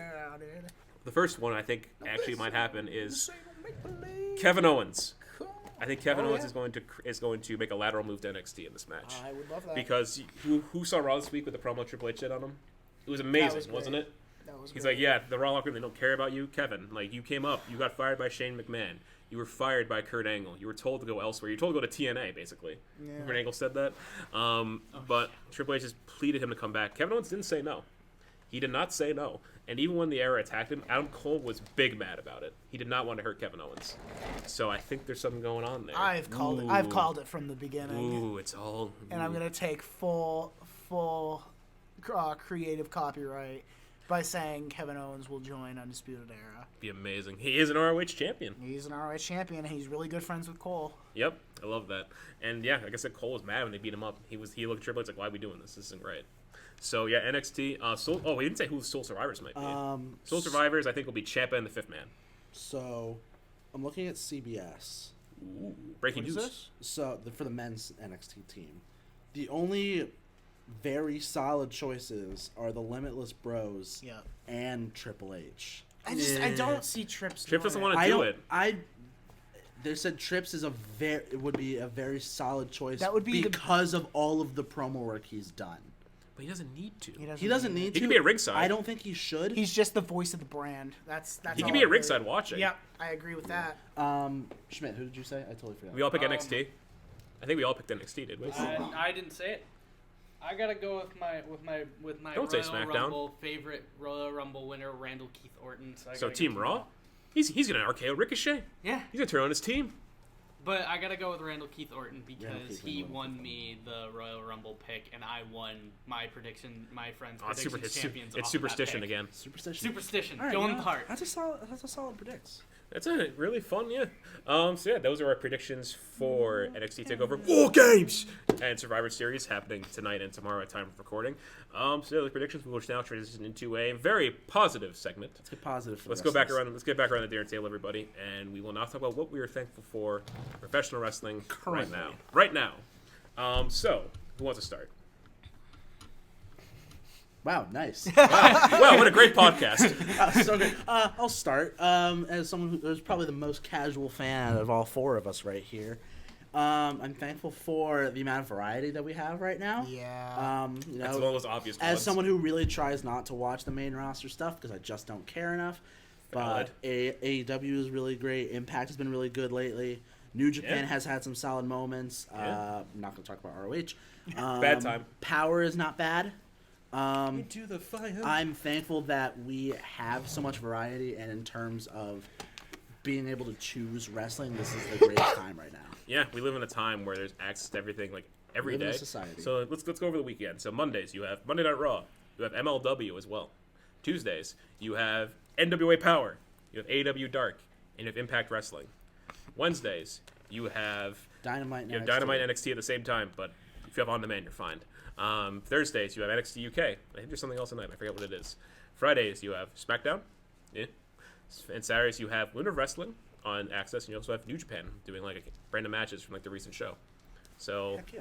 The first one I think actually might happen is Kevin Owens. I think Kevin Owens is going to make a lateral move to NXT in this match. I would love that. Because who saw Raw this week with the promo Triple H did on him? It was amazing, was great. wasn't it? That was He's great. like, yeah, the Raw locker room, they don't care about you, Kevin. Like, you came up, you got fired by Shane McMahon. You were fired by Kurt Angle. You were told to go elsewhere. You were told to go to TNA, basically. Yeah. Kurt Angle said that. But Triple H just pleaded him to come back. Kevin Owens didn't say no. He did not say no. And even when the Era attacked him, Adam Cole was big mad about it. He did not want to hurt Kevin Owens. So I think there's something going on there. I've called it. I've called it from the beginning. Ooh, it's all... And I'm gonna take full creative copyright by saying Kevin Owens will join Undisputed Era. Be amazing. He is an ROH champion. He's an ROH champion, and he's really good friends with Cole. Yep, I love that. And yeah, like I said, Cole was mad when they beat him up. He looked at Triple H like, why are we doing this? This isn't right. So yeah, NXT. We didn't say who the Soul Survivors might be. Soul Survivors, I think, will be Ciampa and the Fifth Man. So, I'm looking at CBS. Ooh, breaking What is news. this? So for the men's NXT team, the only very solid choices are the Limitless Bros Yeah. and Triple H. I don't see Trips. Trips doesn't doing want to do it. They said Trips is would be a very solid choice. That would be because of all of the promo work he's done. But he doesn't need to. He doesn't need to. He can be at ringside. I don't think he should. He's just the voice of the brand. That's. He all can be I at ringside really- watching. Yep, I agree with that. Schmidt, who did you say? I totally forgot. We all pick NXT. I think we all picked NXT, did we? I didn't say it. I gotta go with my Don't say Royal SmackDown. Rumble favorite Royal Rumble winner, Randall Keith Orton. So So gotta Team go Raw? He's gonna RKO Ricochet. Yeah, He's gonna turn on his team. but I gotta go with Randall Keith Orton because Keith he Orton. won me the Royal Rumble pick, and I won my prediction. My friend's Oh, it's predictions champions. it's off of that superstition pick. again. Superstition. Superstition. All right, Going yeah, the heart. That's a solid predicts. That's a really fun, yeah. So yeah, those are our predictions for NXT TakeOver Wargames and Survivor Series happening tonight and tomorrow at time of recording. So yeah, the predictions we will now transition into a very positive segment. Let's get positive. For Let's the go back rest of around. Let's get back around the dinner table, everybody, and we will now talk about what we are thankful for in professional wrestling right now. Right now. So who wants to start? Wow, nice. Wow, what a great podcast! So good. I'll start. As someone who's probably the most casual fan of all four of us right here, I'm thankful for the amount of variety that we have right now. Yeah. You That's know, one of those obvious as ones. someone who really tries not to watch the main roster stuff because I just don't care enough. Valid. But AEW is really great. Impact has been really good lately. New Japan Yeah. has had some solid moments. Yeah. I'm not going to talk about ROH. Bad time. Power is not bad. Into the fire. I'm thankful that we have so much variety, and in terms of being able to choose wrestling, this is the greatest time right now. Yeah, we live in a time where there's access to everything like every Live in day. a society. So let's go over the weekend. So Mondays you have Monday Night Raw. You have MLW as well. Tuesdays you have NWA Power. You have AEW Dark, and you have Impact Wrestling. Wednesdays you have Dynamite and you have NXT. Dynamite and NXT at the same time, but if you have on demand, you're fine. Thursdays you have NXT UK. I think there's something else tonight. I forget what it is. Fridays you have SmackDown. Yeah. And Saturdays you have Lunar Wrestling on Access, and you also have New Japan doing like random matches from like the recent show. So Heck yeah.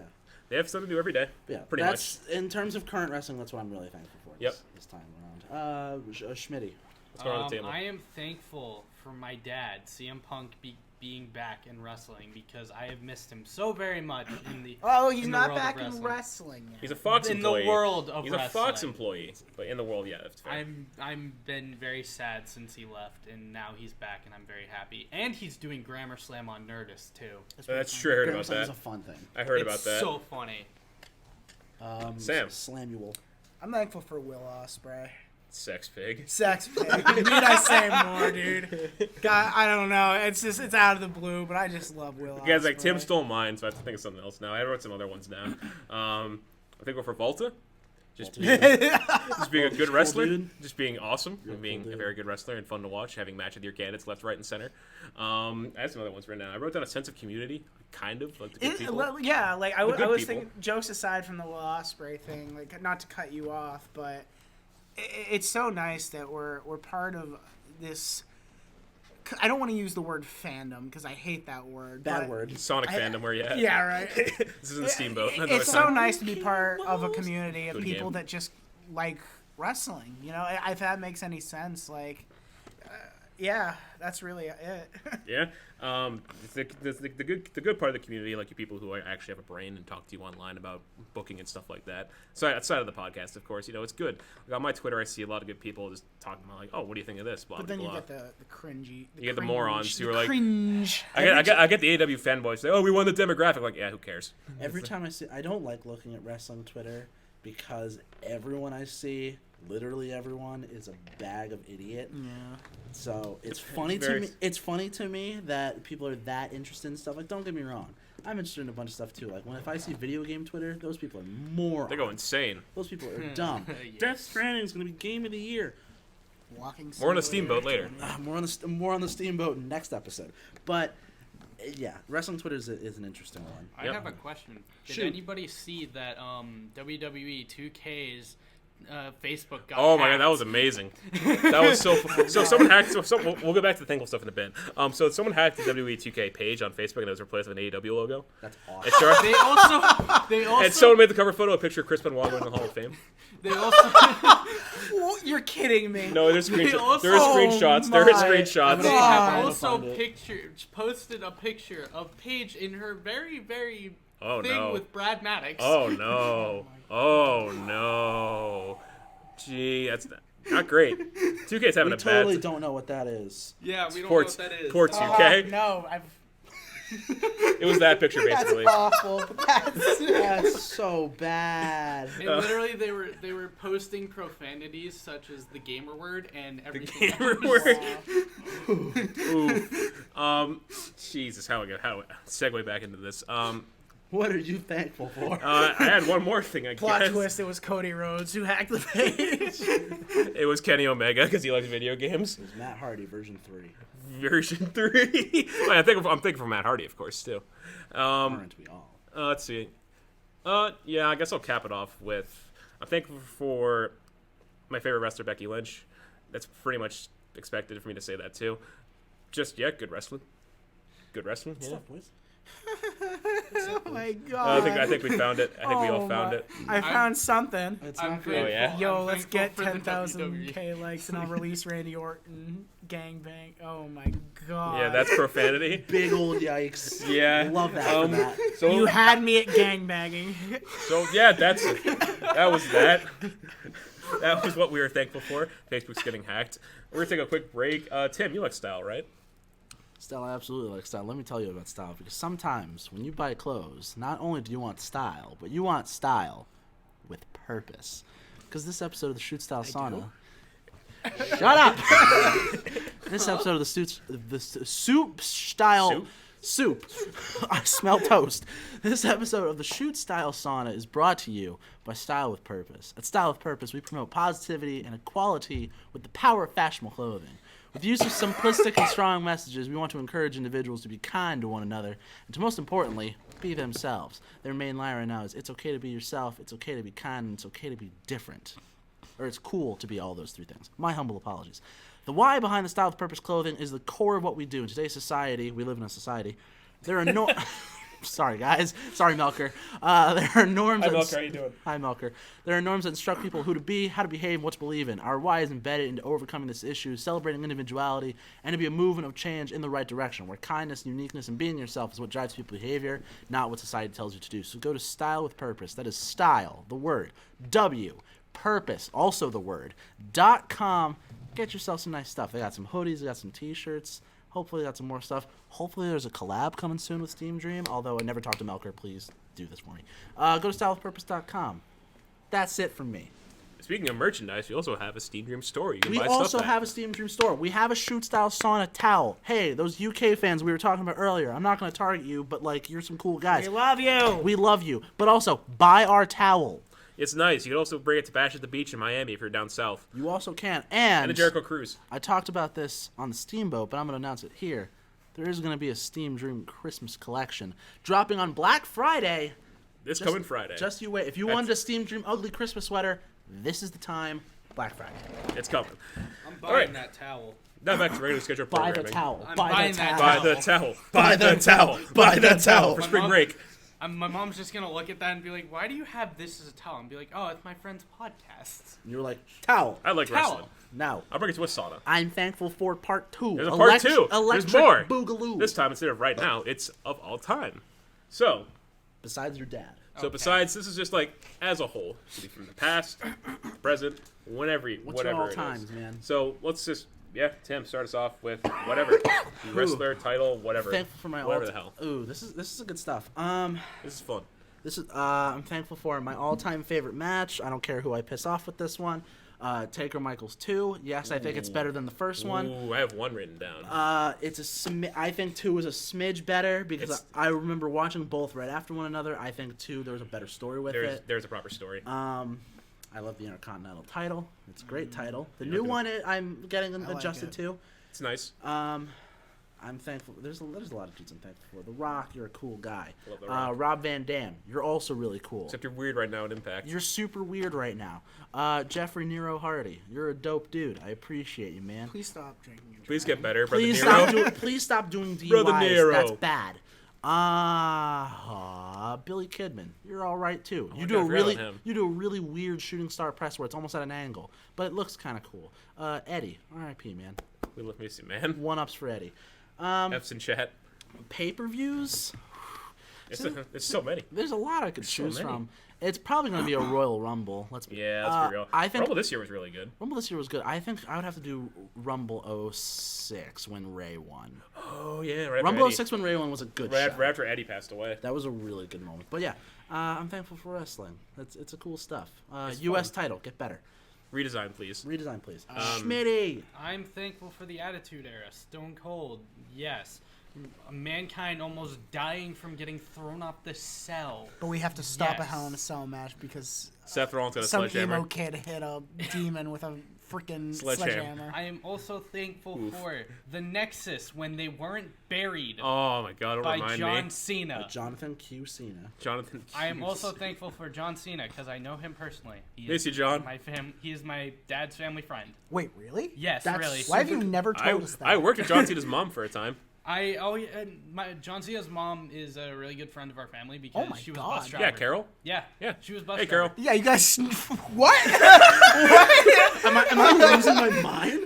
they have something to do every day. Yeah, pretty that's, much. In terms of current wrestling, that's what I'm really thankful for Yep. this time around. Schmitty. Let's go around the table. I am thankful for my dad, CM Punk, being back in wrestling because I have missed him so very much in the. Oh, he's in the not world of back in wrestling. wrestling. He's a Fox In employee. the world of He's wrestling. a Fox employee, but in the world, yeah, that's fair. I'm been very sad since he left, and now he's back, and I'm very happy. And he's doing Grammar Slam on Nerdist too. That's true. I heard about It's that. a fun thing. I heard It's about that. so funny. Sam. Slamuel. I'm thankful for Will Ospreay. Sex pig. Sex pig. Need I say more, dude? God, I don't know. It's out of the blue, but I just love Will. Guys, like Ospreay. Tim stole mine, so I have to think of something else now. I wrote some other ones down. I think we're for Volta. Just being a good wrestler, dude. just being awesome, Real and being cool a dude. very good wrestler and fun to watch, having match with your candidates left, right, and center. I have some other ones written down. I wrote down a sense of community, kind of like the good people. Yeah, like I The good was people. thinking, jokes aside from the Will Ospreay thing, like not to cut you off, but it's so nice that we're part of this. I don't want to use the word fandom because I hate that word. Bad but- word. Sonic fandom, where you at? Yeah, right. This isn't Steamboat. It's so nice to be part of a community of Good people game. that just like wrestling. You know, if that makes any sense, like Yeah, that's really it. Yeah. The good part of the community, like you people who actually have a brain and talk to you online about booking and stuff like that. So outside of the podcast, of course, it's good. Like on my Twitter, I see a lot of good people just talking about like, oh, what do you think of this? Blah, But then blah, you blah. get the cringy. You get the morons who are like, cringe. I get the AW fanboys say, oh, we won the demographic. Like, yeah, who cares? Every time I don't like looking at wrestling Twitter because everyone I see, literally everyone, is a bag of idiot. Yeah. So it's funny to me. It's funny to me that people are that interested in stuff. Like, don't get me wrong, I'm interested in a bunch of stuff too. Like if I see video game Twitter, those people are morons. They go insane. Those people are dumb. Yeah. Death Stranding is gonna be game of the year. Walking. More on a steamboat later. More on the steamboat next episode. But yeah, wrestling Twitter is an interesting one. I have a question. Did Shoot. anybody see that WWE 2K's Facebook got Oh my god, hacked? that was amazing. That was so fun. So someone hacked. We'll go back to the thankful stuff in a bit. So someone hacked the WWE 2K page on Facebook and it was replaced with an AEW logo. That's And awesome. sure, They also and someone made the cover photo a picture of Chris Benoit in the Hall of Fame. they also Well, you're kidding me. No, there's They screenshots. also- There are screenshots. There are my- screenshots. they Oh, have I'm also gonna find it. posted a picture of Paige in her very, very Oh thing no. with Brad Maddox. Oh no. Oh no. Gee, that's not great. 2K's having We a totally bad. don't know what that is. Yeah, we don't Poor, know what that is. poor 2K. No, I've. It was that picture basically. That's awful. But That's so bad. And literally, they were posting profanities such as the gamer word and everything. gamer else. word. Ooh. Jesus, how segue back into this. What are you thankful for? I had one more thing. I Plot guess twist: it was Cody Rhodes who hacked the page. it was Kenny Omega because he likes video games. It was Matt Hardy, version 3. Version 3. I'm thinking for Matt Hardy, of course, too. Aren't we all? Let's see. Yeah, I guess I'll cap it off with I'm thankful for my favorite wrestler, Becky Lynch. That's pretty much expected for me to say that too. Just good wrestling. Good wrestling. Yeah. Stuff, boys. Oh my god! I think we found it. I think we all found it. I found something. It's I'm not grateful- good. Oh, yeah? Yo, I'm let's thankful get for the 10,000 WWE. K likes and I'll release Randy Orton. Gangbang. Oh my god. Yeah, that's profanity. Big old yikes. Yeah. Love that for that. So You had me at gangbagging. So yeah, that was that. That was what we were thankful for. Facebook's getting hacked. We're gonna take a quick break. Tim, you like style, right? Style, I absolutely like style. Let me tell you about style, because sometimes when you buy clothes, not only do you want style, but you want style with purpose. Because this episode of the Shoot Style Sauna. Shut up! This episode of the Soup Style Soup. I smell toast. This episode of the Shoot Style Sauna is brought to you by Style with Purpose. At Style with Purpose, we promote positivity and equality with the power of fashionable clothing. With the use of simplistic and strong messages, we want to encourage individuals to be kind to one another and to, most importantly, be themselves. Their main line right now is, it's okay to be yourself, it's okay to be kind, and it's okay to be different. Or it's cool to be all those three things. My humble apologies. The why behind the Style with Purpose clothing is the core of what we do. In today's society, we live in a society, there are no... Sorry, guys. Sorry, Melker. There are norms... Hi, Melker. How you doing? Hi, Melker. There are norms that instruct people who to be, how to behave, and what to believe in. Our why is embedded into overcoming this issue, celebrating individuality, and to be a movement of change in the right direction, where kindness, uniqueness, and being yourself is what drives people's behavior, not what society tells you to do. So go to Style with Purpose. That is style, the word, W, purpose, also the word, .com. Get yourself some nice stuff. They got some hoodies, they got some t-shirts. Hopefully got some more stuff. Hopefully there's a collab coming soon with Steam Dream, although I never talked to Melker. Please do this for me. Go to stylewithpurpose.com. That's it from me. Speaking of merchandise, we also have a Steam Dream store. You can We buy also stuff at. have a Steam Dream store. We have a Shoot Style Sauna towel. Hey, those UK fans we were talking about earlier, I'm not going to target you, but, like, you're some cool guys. We love you. We love you. But also, buy our towel. It's nice. You can also bring it to Bash at the Beach in Miami if you're down south. You also can. And the Jericho Cruise. I talked about this on the Steamboat, but I'm going to announce it here. There is going to be a Steam Dream Christmas collection dropping on Black Friday. This coming Friday. Just you wait. If you wanted a Steam Dream ugly Christmas sweater, this is the time. Black Friday. It's coming. I'm buying Alright. that towel. Now back to regular schedule Buy programming. the towel. I'm Buy buying the that towel. Buy the towel. Buy the towel. Buy the towel. For My spring mom- break. My mom's just gonna look at that and be like, "Why do you have this as a towel?" And be like, "Oh, it's my friend's podcast." And you were like, towel. I like Towel. wrestling. No. I'll bring it to a sauna. I'm thankful for part 2. There's a part 2. Electric There's more. Boogaloo. This time, instead of right now, it's of all time. So, Besides your dad. Okay. besides, this is just like as a whole, could be from the past, present, whatever What's your all it times, is. man? So let's just Tim, start us off with whatever wrestler, title, whatever, Thankful for my whatever the hell. Ooh, this is good stuff. This is fun. I'm thankful for my all-time favorite match. I don't care who I piss off with this one. Taker Michaels 2. Yes, I think it's better than the first one. Ooh, I have one written down. I think 2 is a smidge better because It's- I remember watching both right after one another. I think 2 there was a better story with it. There's a proper story. I love the Intercontinental title. It's a great title. The Yeah, new okay. one I'm getting like adjusted it. to. It's nice. I'm thankful. There's a lot of dudes I'm thankful for. The Rock, you're a cool guy. Love The Rock. Rob Van Dam, you're also really cool. Except you're weird right now at Impact. You're super weird right now. Jeffrey Nero Hardy, you're a dope dude. I appreciate you, man. Please stop drinking. And Please driving. get better, brother Please Nero. please stop doing DUIs. Brother Nero. That's bad. Billy Kidman, you're all right too. my God, I forgot about him. You do a really weird shooting star press where it's almost at an angle, but it looks kind of cool. Eddie, R.I.P. man. We love me some man. 1-ups for Eddie. F's in chat. Pay-per-views. It's so many. There's a lot I could so choose many. from. It's probably going to be a Royal Rumble. Yeah, that's for real. I think Rumble this year was really good. Rumble this year was good. I think I would have to do Rumble 06 when Ray won. Oh yeah, right Rumble after 06 when Ray won was a good Eddie, show. right after Eddie passed away. That was a really good moment. But yeah, I'm thankful for wrestling. It's a cool stuff. It's U.S. fun. title, get better. Redesign, please. Redesign, please. Schmitty. I'm thankful for the Attitude Era. Stone Cold, yes. Mankind almost dying from getting thrown off the cell. But we have to stop a Yes. Hell in a Cell match because Seth Rollins got a some sledgehammer. emo kid hit a demon with a freaking Sledgehammer. sledgehammer. I am also thankful for the Nexus when they weren't buried Oh my God! Don't by remind John me. Cena. Jonathan Q. Cena. Jonathan. I am Hughes. also thankful for John Cena because I know him personally. He Miss you, John. He is my dad's family friend. Wait, really? Yes, That's really. Why have you never told us that? I worked with John Cena's mom for a time. John Cena's mom is a really good friend of our family because Oh my she was a God. bus driver. Yeah, Carol. Yeah, Yeah. she was bus Hey, driver. Carol. Yeah, you guys. What? Am I losing my mind?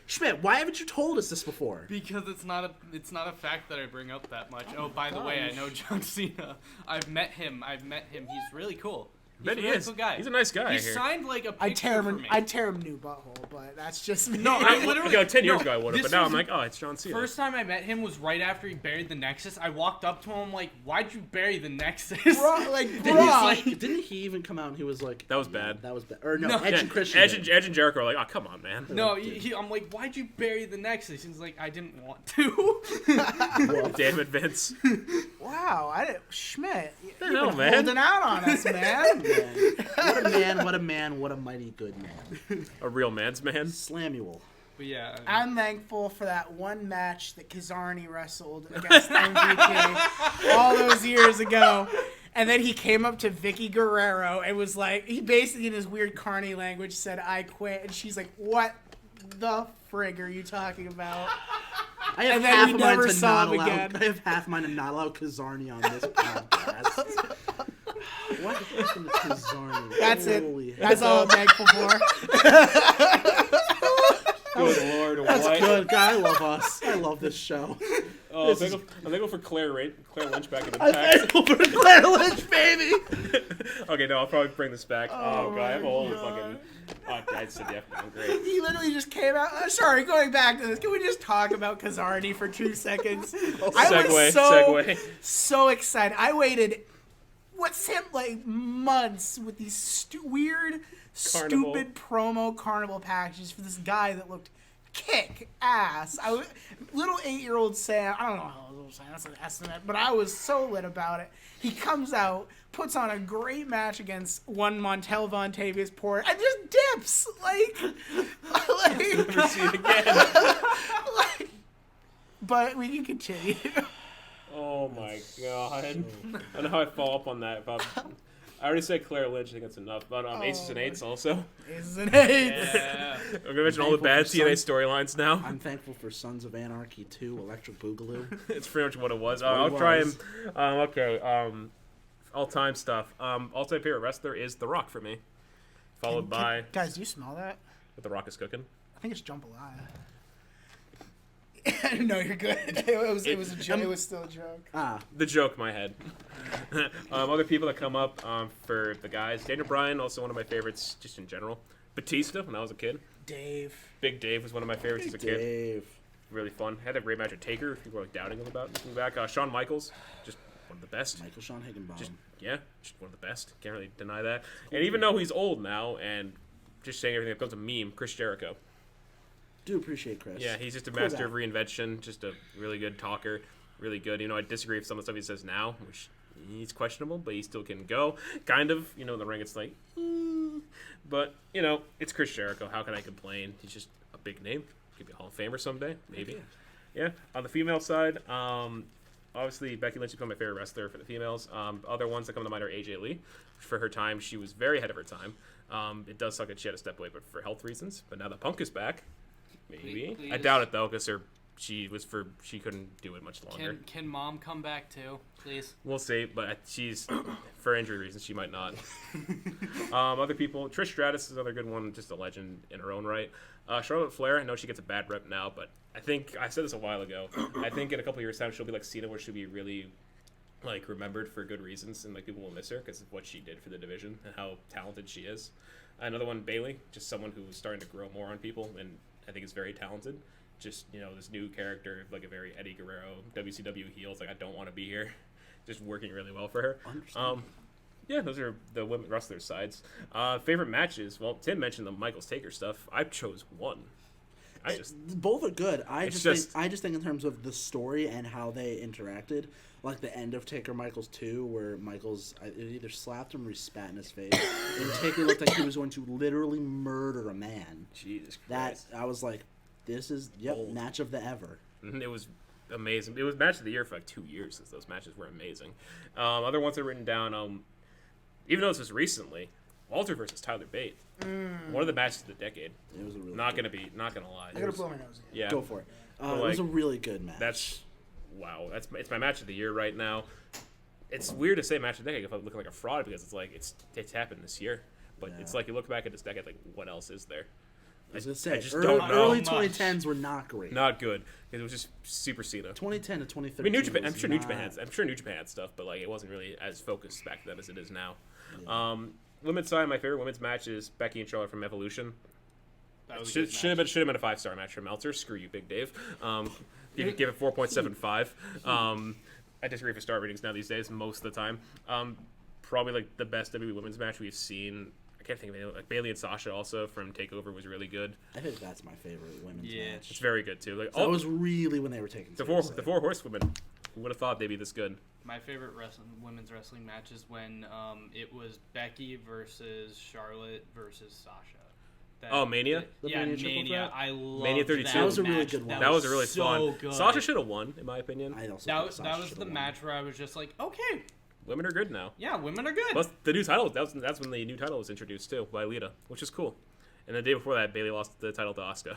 Schmidt, why haven't you told us this before? Because it's not a fact that I bring up that much. Oh, by the way, I know John Cena. I've met him. He's really cool. He's Bet a he really is. cool guy. He's a nice guy. He I hear. signed like a picture I'd tear for him. me. I'd tear him new butthole, but that's just me. No, I literally. Okay, 10 years no, ago I would have, this but now was- I'm like, oh, it's John Cena. First time I met him was right after he buried the Nexus. I walked up to him like, "Why'd you bury the Nexus?" Bro, like, Didn't he even come out and he was like... That was bad. That was bad. Or no, No. Edge Yeah, and Christian. Edge did. and Jericho are like, oh, come on, man. No, I'm like, "Why'd you bury the Nexus?" He's like, "I didn't want to." Damn it, Vince. Wow, Schmidt, you've The hell, been man? holding out on us, man. What a man, what a man, what a mighty good man. A real man's man. Slamuel. But yeah, I'm thankful for that one match that Kazarni wrestled against MVP all those years ago. And then he came up to Vicky Guerrero and was like, he basically in his weird Carney language said, "I quit." And she's like, "What the frig are you talking about?" I have And then half we of mine never to saw not him allow, again. I have half mine to not allow Kazarni on this podcast. What happened to Kazarni? That's Holy it. That's all I'm thankful for. Good Lord, That's what? good. God, I love us. I love this show. Oh, I'm thankful for Claire Lynch back in I'm Impact. thankful for Claire Lynch, baby. Okay, no, I'll probably bring this back. Oh, God, I have a whole my fucking... Oh, I said the F-bomb, great. He literally just came out. Sorry, going back to this. Can we just talk about Kazarni for 2 seconds? I was so excited. I waited, what seemed like months with these weird, Carnival. stupid promo carnival packages for this guy that looked kick ass. Little 8-year-old Sam. I don't know how old Sam. That's an estimate, but I was so lit about it. He comes out, puts on a great match against one Montel Vontavious Port, and just dips Never see it again. But we can continue. Oh, my God. I don't know how I follow up on that. But I already said Claire Lynch. I think that's enough. But Aces and Eights also. Isn't it? yeah. I'm going to mention all the bad TNA storylines now. I'm thankful for Sons of Anarchy 2, Electric Boogaloo. It's pretty much what it was. what it I'll try was. and... okay, all-time stuff. All-time favorite wrestler is The Rock for me. Followed by... Guys, do you smell that? What The Rock is cooking. think it's Jambalaya. No, you're good. It was a joke. It was still a joke. The joke in my head. Other people that come up for the guys. Daniel Bryan, also one of my favorites just in general. Batista, when I was a kid. Dave. Big Dave was one of my favorites as a kid. Dave. Really fun. Had a great match with Taker. If people were like doubting him about coming back. Shawn Michaels, just one of the best. Michael Sean Higginbottom. Just one of the best. Can't really deny that. And even though he's old now and just saying everything that becomes a meme, Chris Jericho. Do appreciate Chris. Yeah, he's just a Cool master guy. of reinvention. Just a really good talker. Really good. I disagree with some of the stuff he says now, which he's questionable, but he still can go. Kind of. In the ring, it's like, but it's Chris Jericho. How can I complain? He's just a big name. Could be a Hall of Famer someday, maybe. Yeah. On the female side, obviously Becky Lynch is my favorite wrestler for the females. Other ones that come to mind are AJ Lee. For her time, she was very ahead of her time. It does suck that she had to step away, but for health reasons. But now that Punk is back, maybe. Please. I doubt it though, because she couldn't do it much longer. Can Mom come back too, please? We'll see, but she's for injury reasons she might not. Other people, Trish Stratus is another good one, just a legend in her own right. Charlotte Flair, I know she gets a bad rep now, but I think I said this a while ago. I think in a couple years time she'll be like Cena, where she'll be really remembered for good reasons, and people will miss her because of what she did for the division and how talented she is. Another one, Bayley, just someone who's starting to grow more on people, and I think is very talented. Just this new character, like a very Eddie Guerrero WCW heel. It's like, I don't want to be here. Just working really well for her. Yeah, those are the women wrestlers' sides. Favorite matches? Well, Tim mentioned the Michaels Taker stuff. I chose one. Both are good. I It's just think in terms of the story and how they interacted, like the end of Taker Michaels 2, where Michaels either slapped him or he spat in his face, and Taker looked like he was going to literally murder a man. Jesus That Christ. I was like, this is match of the ever. It was amazing. It was match of the year for like 2 years, since those matches were amazing. Other ones that are written down, even though this was recently, Walter versus Tyler Bate. One of the matches of the decade. It was a really Not good. gonna lie. I gotta blow my nose. Yeah. Go for it. But, it was a really good match. It's my match of the year right now. It's weird to say match of the decade if I'm looking like a fraud, because it's like it's happened this year. But it's like you look back at this decade, like what else is there? I was gonna say, just don't know early much. 2010s were not great. Not good. It was just super Cena. 2010 to 2013. I mean, New Japan. was I'm sure New not- Japan had stuff, but it wasn't really as focused back then as it is now. Women's side, my favorite women's match is Becky and Charlotte from Evolution. That was a Should good have match. been a 5-star match from Meltzer. Screw you, Big Dave. Give it 4.75. I disagree with star ratings now these days most of the time. Probably the best WWE women's match we've seen. I can't think of anything. Bayley and Sasha also from TakeOver was really good. I think that's my favorite women's match. It's very good too. That was really when they were taking the four horsewomen. Who would have thought they'd be this good? My favorite women's wrestling match is when it was Becky versus Charlotte versus Sasha. Mania? The Yeah, Mania triple Mania. threat? I love Mania 32. That That was a really match. good one. That was really so fun. Good. Sasha should have won, in my opinion. I also That think was Sasha was should've the won. match where I was just like, okay, Women are good now. yeah, women are good. Plus, the new title, that's when the new title was introduced, too, by Lita, which is cool. And the day before that, Bayley lost the title to Asuka.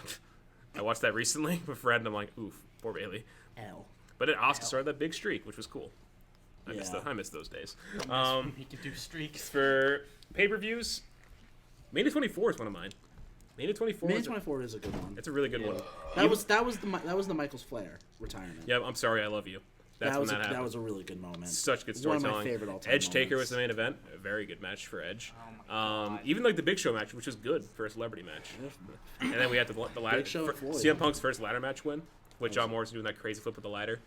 I watched that recently with Fred, and I'm like, oof, poor Bayley. L. But then Asuka started that big streak, which was cool. I miss those days. We could do streaks. For pay-per-views, Mania 24 is one of mine. Mania 24 Mania 24 is a good one. it's a really good one. That was the Michaels Flair retirement. Yeah, I'm sorry, I love you. That's that was when that that happened. was a really good moment. Such good One storytelling. of my favorite all-time Edge Taker was moments. the main event. A very good match for Edge. Oh my God. Even the Big Show match, which was good for a celebrity match. And then we had the ladder. Big Show and Floyd. CM Punk's first ladder match win, with John Morrison doing that crazy flip with the ladder.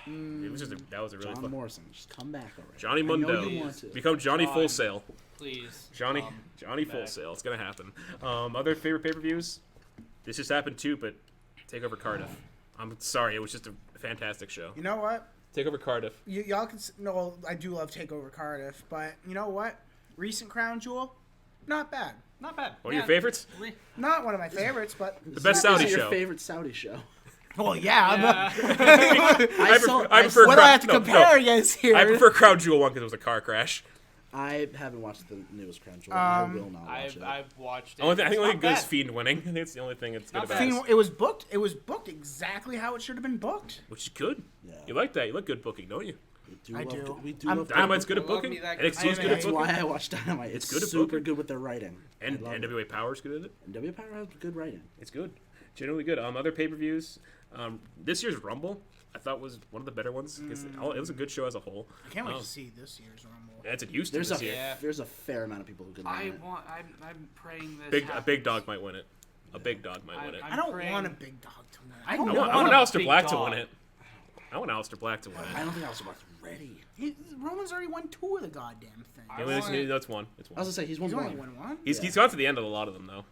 It was that was a really John fun. Morrison, just come back already. Johnny I know Mundo. you want to. Become Johnny John. Full Sail. Please, Johnny back. Full Sail. It's gonna happen. Other favorite pay-per-views. This just happened too, but Takeover Cardiff. I'm sorry, it was just a fantastic show. You know what? Takeover Cardiff. Y'all can no. I do love Takeover Cardiff, but you know what? Recent Crown Jewel, not bad. Not bad. One of your favorites? Not one of my favorites, but The best Is Saudi it your show. favorite Saudi show? well, yeah. Yeah. I prefer What do I have to compare against here? I prefer Crown Jewel 1 because it was a car crash. I haven't watched the newest Crown Jewel. I will not watch it. I've watched it. I think It's only not good is bad. Fiend winning. I think it's the only thing that's good Not about bad. it. It was booked. It was booked exactly how it should have been booked. Which is good. Yeah. You like that. You like good booking, don't you? I do. We do I'm- love Dynamite's good at I love booking. me that NXT is good. good at That's booking. why I watch Dynamite. It's good at super booking. good with their writing. And I love it. NWA Power's good at it. And NWA Power has good writing. It's good. Generally good. Other pay-per-views. This year's Rumble, I thought was one of the better ones because it was a good show as a whole. I can't wait to see this year's Rumble. That's it used to There's this a year. Yeah. there's a fair amount of people who can win it. I'm praying this. A big dog might win it. A big dog might win it. I don't praying- want a big dog to win. I I don't want want a Aleister big Black to dog. win it. I want Aleister Black to win it. I don't think Aleister Black's ready. Roman's already won 2 of the goddamn thing. I Yeah, want- that's one. It's I was one. gonna say he's won He's only one. won 1. He's gone to the end of a lot of them though.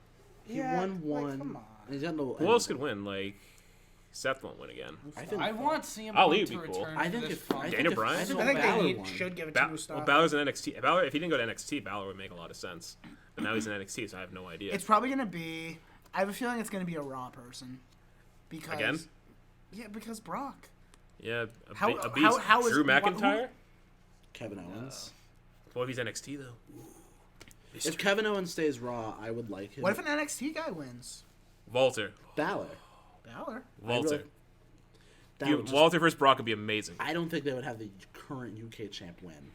He won one. come on. And he's got no. Who else could win? Like Seth won't win again. I think. I want CM Ali Punk would to be cool. return I to think this if Punk. Daniel Bryan? I think I think Balor they won. should give it Well, to a star. Balor's in NXT. Balor, if he didn't go to NXT, Balor would make a lot of sense. But now he's in NXT, so I have no idea. It's probably gonna be. I have a feeling it's gonna be a Raw person. Because Again? Yeah, because Brock. Yeah, How- a beast. how is- Drew who- McIntyre? Kevin Owens. Well, if he's NXT though. If Kevin Owens stays Raw, I would like him. What if an NXT guy wins? Walter. Balor? Balor. Walter. That You- would just- Walter versus Brock would be amazing. I don't think they would have the current UK champ win.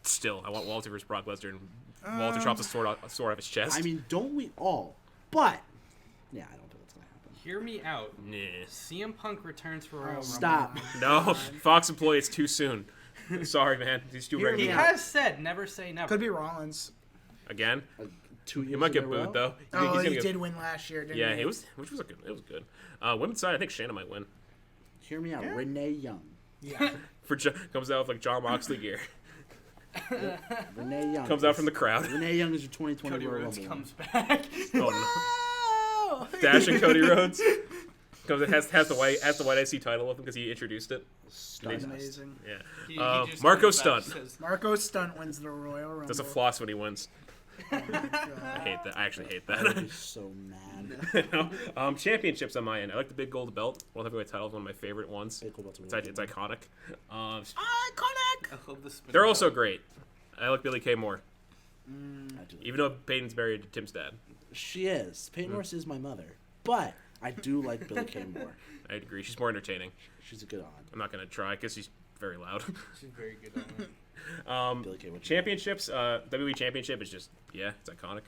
Still, I want Walter versus Brock Lesnar, and Walter chops a sword off his chest. I mean, don't we all? But yeah, I don't think that's gonna happen. Hear me out. nah. CM Punk returns for Royal Rumble. Stop. No, Fox employee, it's too soon. Sorry, man. He's too Hear ready. He me now. out. has said never say never. Could be Rollins. Again, 2 years. he might in get a row? booed though. Oh, He's he gonna get- did win last year, didn't Yeah, he? it was good. It was good. Women's side, I think Shanna might win. Hear me out. Yeah. Renee Young. Yeah. Comes out with like John Moxley gear. Renee Young Comes out is- from the crowd. Renee Young is your 2020 Cody Royal Rhodes Rumble comes winner. back. Oh, Whoa! Dashing Cody Rhodes. Has the white IC title with him because he introduced it. Stardust. Amazing. Yeah. He just Marco comes back Stunt. and says, Marco Stunt wins the Royal Rumble. Does a floss when he wins. Oh my God. I hate that. I actually hate I would that. be so mad. Championships on my end. I like the big gold belt. World Heavyweight title is one of my favorite ones. Big gold belt's It's, really it's good. iconic. Iconic. I love the spin They're belt. also great. I like Billie Kay more, I do. even though Peyton's married to Tim's dad. She is. Peyton Royce is my mother, but I do like Billie Kay more. I agree. She's more entertaining. She's a good on. I'm not gonna try because she's very loud. She's very good on it. Billie Kay would. Championships. WWE Championship is just it's iconic.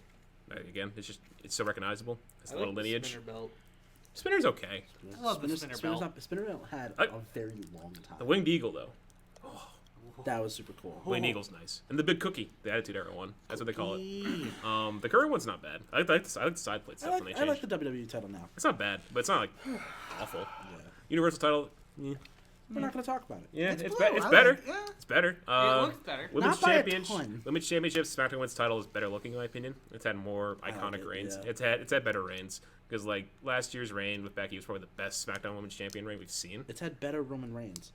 Again, it's so recognizable. It's I a like little the lineage. spinner belt. Spinner's okay. I love the spinner belt. Spinner belt had I- a very long time. The Winged Eagle though. That was super cool. Winged Eagle's nice. And the Big Cookie, the Attitude Era one. That's what they call it. Eee. The current one's not bad. I like the side plate I stuff when they like, change. I like the WWE title now. It's not bad, but it's not like awful. Yeah. Universal title. We're not going to talk about it. Yeah, It's it's, blue. it's I better. like- yeah. It's better. It looks better. Women's Not by a Championship. ton. Women's Championship. SmackDown Women's title is better looking in my opinion. It's had more like iconic it, reigns. yeah. It's had better reigns because like last year's reign with Becky was probably the best SmackDown Women's Champion reign we've seen. It's had better Roman Reigns.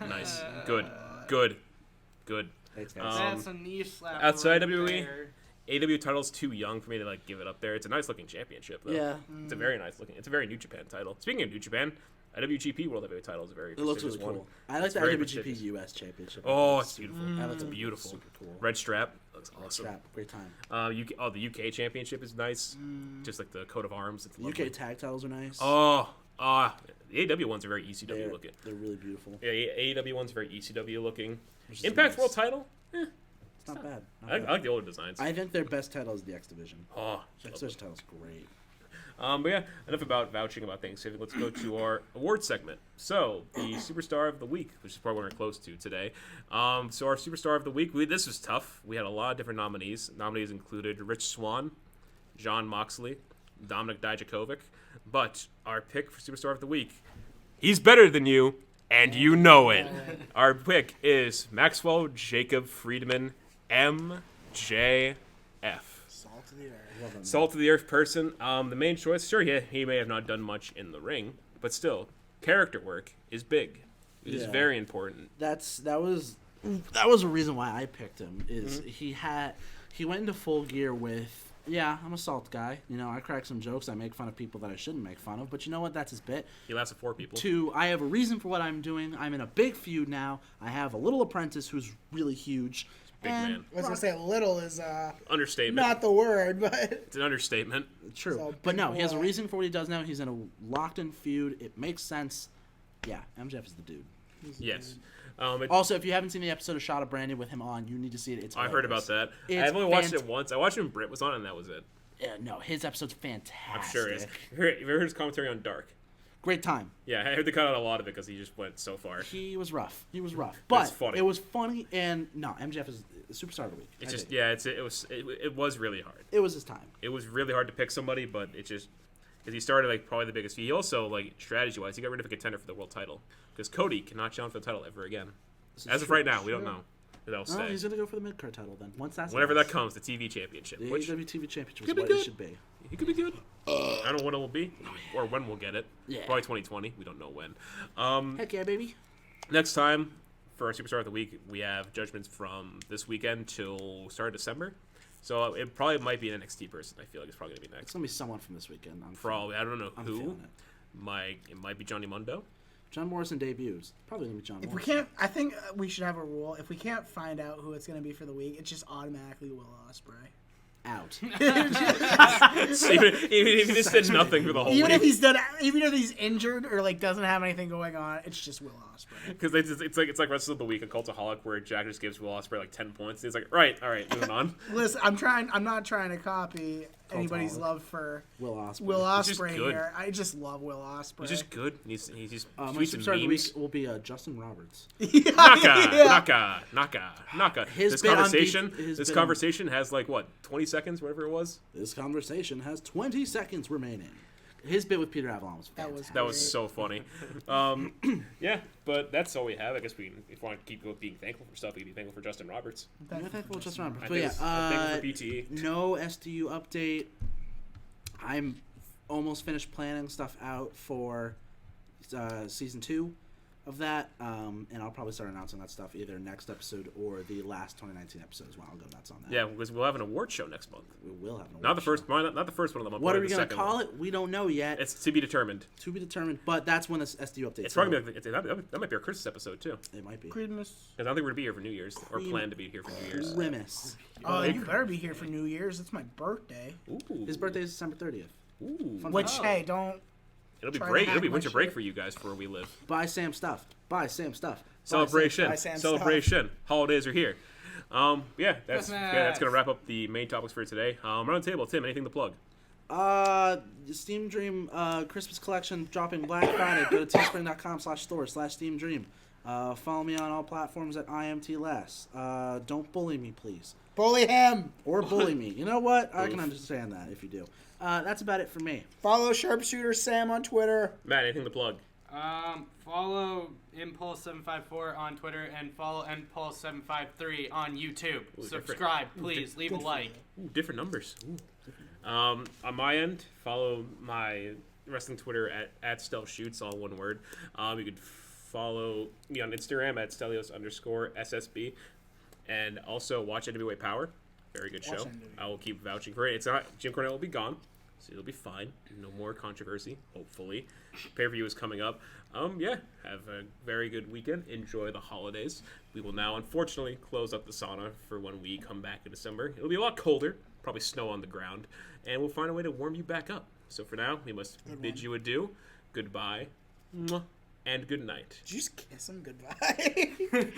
Nice. Good. Good. Thanks, guys. That's a knee slap. outside right WWE? there. AW title's too young for me to like give it up there. It's a nice looking championship though. Yeah. It's a very nice looking. It's a very New Japan title. Speaking of New Japan, IWGP World Heavyweight title is a very It looks really prestigious one. cool. I like the very IWGP prestigious. US Championship. Oh, it's Super beautiful. cool. I like It's it. beautiful. Super cool. Red strap looks awesome. Strap. Great time. The UK championship is nice. Just like the coat of arms. It's lovely. UK tag titles are nice. The AEW ones are very ECW they're, looking. they're really beautiful. Yeah, AEW one's very ECW looking. Which is Impact nice. World title. It's not bad. Not I bad. like the older designs. I think their best title is the X Division. Oh, The X Division title's great. But yeah, enough about vouching about Thanksgiving. Let's go to our award segment. So, the Superstar of the Week, which is probably what we're close to today. So, our Superstar of the Week, this was tough. We had a lot of different nominees. Nominees included Rich Swann, John Moxley, Dominic Dijakovic. But our pick for Superstar of the Week, he's better than you, and you know it. Our pick is Maxwell Jacob Friedman, MJF. Salt of the earth. Love them. Salt of the earth person. The main choice, sure, he may have not done much in the ring, but still, character work is big. It is Yeah. very important. That was a reason why I picked him. Is Mm-hmm. he went into full gear with, yeah, I'm a salt guy. You know, I crack some jokes. I make fun of people that I shouldn't make fun of. But you know what? That's his bit. He laughs at 4 people. I have a reason for what I'm doing. I'm in a big feud now. I have a little apprentice who's really huge. Big and man. I was gonna say little is Understatement. not the word, but It's an understatement. True. So But no, big he has a boy. reason for what he does now. He's in a locked-in feud. It makes sense. Yeah, MJF is the dude. Yes. Also, if you haven't seen the episode of Shot of Brandy with him on, you need to see it. It's I've heard about hilarious. that. I've only watched it once. I watched it when Britt was on, and that was it. Yeah, no, his episode's fantastic. I'm sure it is. Have you ever heard his commentary on Dark? Great time. Yeah, I heard they cut out a lot of it because he just went so far. He was rough. But It's funny. it was funny, and no, MJF is the superstar of the week. It's just it was really hard. It was his time. It was really hard to pick somebody, but it just because he started like probably the biggest. He also like strategy wise, he got rid of a contender for the world title because Cody cannot challenge for the title ever again. As of right now, we don't know. That'll stay. He's gonna go for the mid card title then. Whenever that comes, the TV championship. the Which AEW TV championship could is be what good. it should be. he could be good. I don't know when it will be or when we'll get it. Yeah. Probably 2020. We don't know when. Heck yeah, baby. Next time for our Superstar of the Week, we have judgments from this weekend till start of December. So it probably might be an NXT person. I feel like it's probably going to be It's next. gonna be someone from this weekend. Probably. I don't know I'm who. feeling it. It might be Johnny Mundo. John Morrison debuts. Probably gonna be John If we Morrison. can't, I think we should have a rule. If we can't find out who it's going to be for the week, it's just automatically Will Ospreay. Out. even if he just did nothing for the whole Even week. if he's done, even if he's injured or like doesn't have anything going on, it's just Will Ospreay. Because it's like Wrestle of the Week, a Cultaholic, where Jack just gives Will Ospreay like 10 points. He's like, all right, moving on. Listen, I'm not trying to copy anybody's Cultaholic. love for Will Ospreay. Will He's just Ospreay good. here. I just love Will Ospreay. He's just good. He's just My tweets superstar of and the memes. week will be Justin Roberts. Naka. His This bit on conversation, beef- his this bit on- conversation has like what 20 seconds, whatever it was. This conversation has 20 seconds remaining. His bit with Peter Avalon was That fantastic. That was so funny. Yeah, but that's all we have. I guess if we want to keep being thankful for stuff, we can be thankful for Justin Roberts. I'm thankful for Justin Roberts. I But think yeah, I'm thankful for BTE. no SDU update. I'm almost finished planning stuff out for season 2 of that, and I'll probably start announcing that stuff either next episode or the last 2019 episode as well. I'll go nuts on that. Yeah, because we'll have an award show next month. We will have an Not the award first, show. not the first one of the month. What but are we the going to second call one. it? We don't know yet. It's to be determined. To be determined, but that's when this SDU update. It's probably that might be our Christmas episode too. It might be. Christmas. Because I don't think we're gonna be here for New Year's or plan to be here for New Year's. Grimace. Oh, you better be here for New Year's. It's my birthday. Ooh. His birthday is December 30th. Ooh. Fun Which, fact. hey, don't. It'll be Try to break. hack It'll be my winter break shit. for you guys for where we live. Buy Sam stuff. Buy Sam stuff. Celebration. Buy Sam Celebration. Holidays are here. Yeah, that's Christmas. gonna wrap up the main topics for today. Round the table. Tim, anything to plug? Steam Dream Christmas collection dropping Black Friday. Go to teespring.com/store/Steam Dream. Follow me on all platforms at IMTLess. Don't bully me, please. Bully him. Or bully me. You know what? I can understand that if you do. That's about it for me. Follow Sharpshooter Sam on Twitter. Matt, anything to plug? Follow Impulse754 on Twitter and follow Impulse753 on YouTube. Ooh, Subscribe, please. Leave a like. Ooh, different numbers. On my end, follow my wrestling Twitter at StelShoots, all one word. You could follow me on Instagram at Stelios_SSB. And also watch NWA Power. Very good show. NWA. I will keep vouching for it. It's not Jim Cornette will be gone, so it'll be fine. No more controversy, hopefully. Pay-per-view is coming up. Yeah, have a very good weekend. Enjoy the holidays. We will now, unfortunately, close up the sauna for when we come back in December. It'll be a lot colder, probably snow on the ground, and we'll find a way to warm you back up. So for now, we must bid you adieu, goodbye, mwah, and good night. Did you just kiss him goodbye?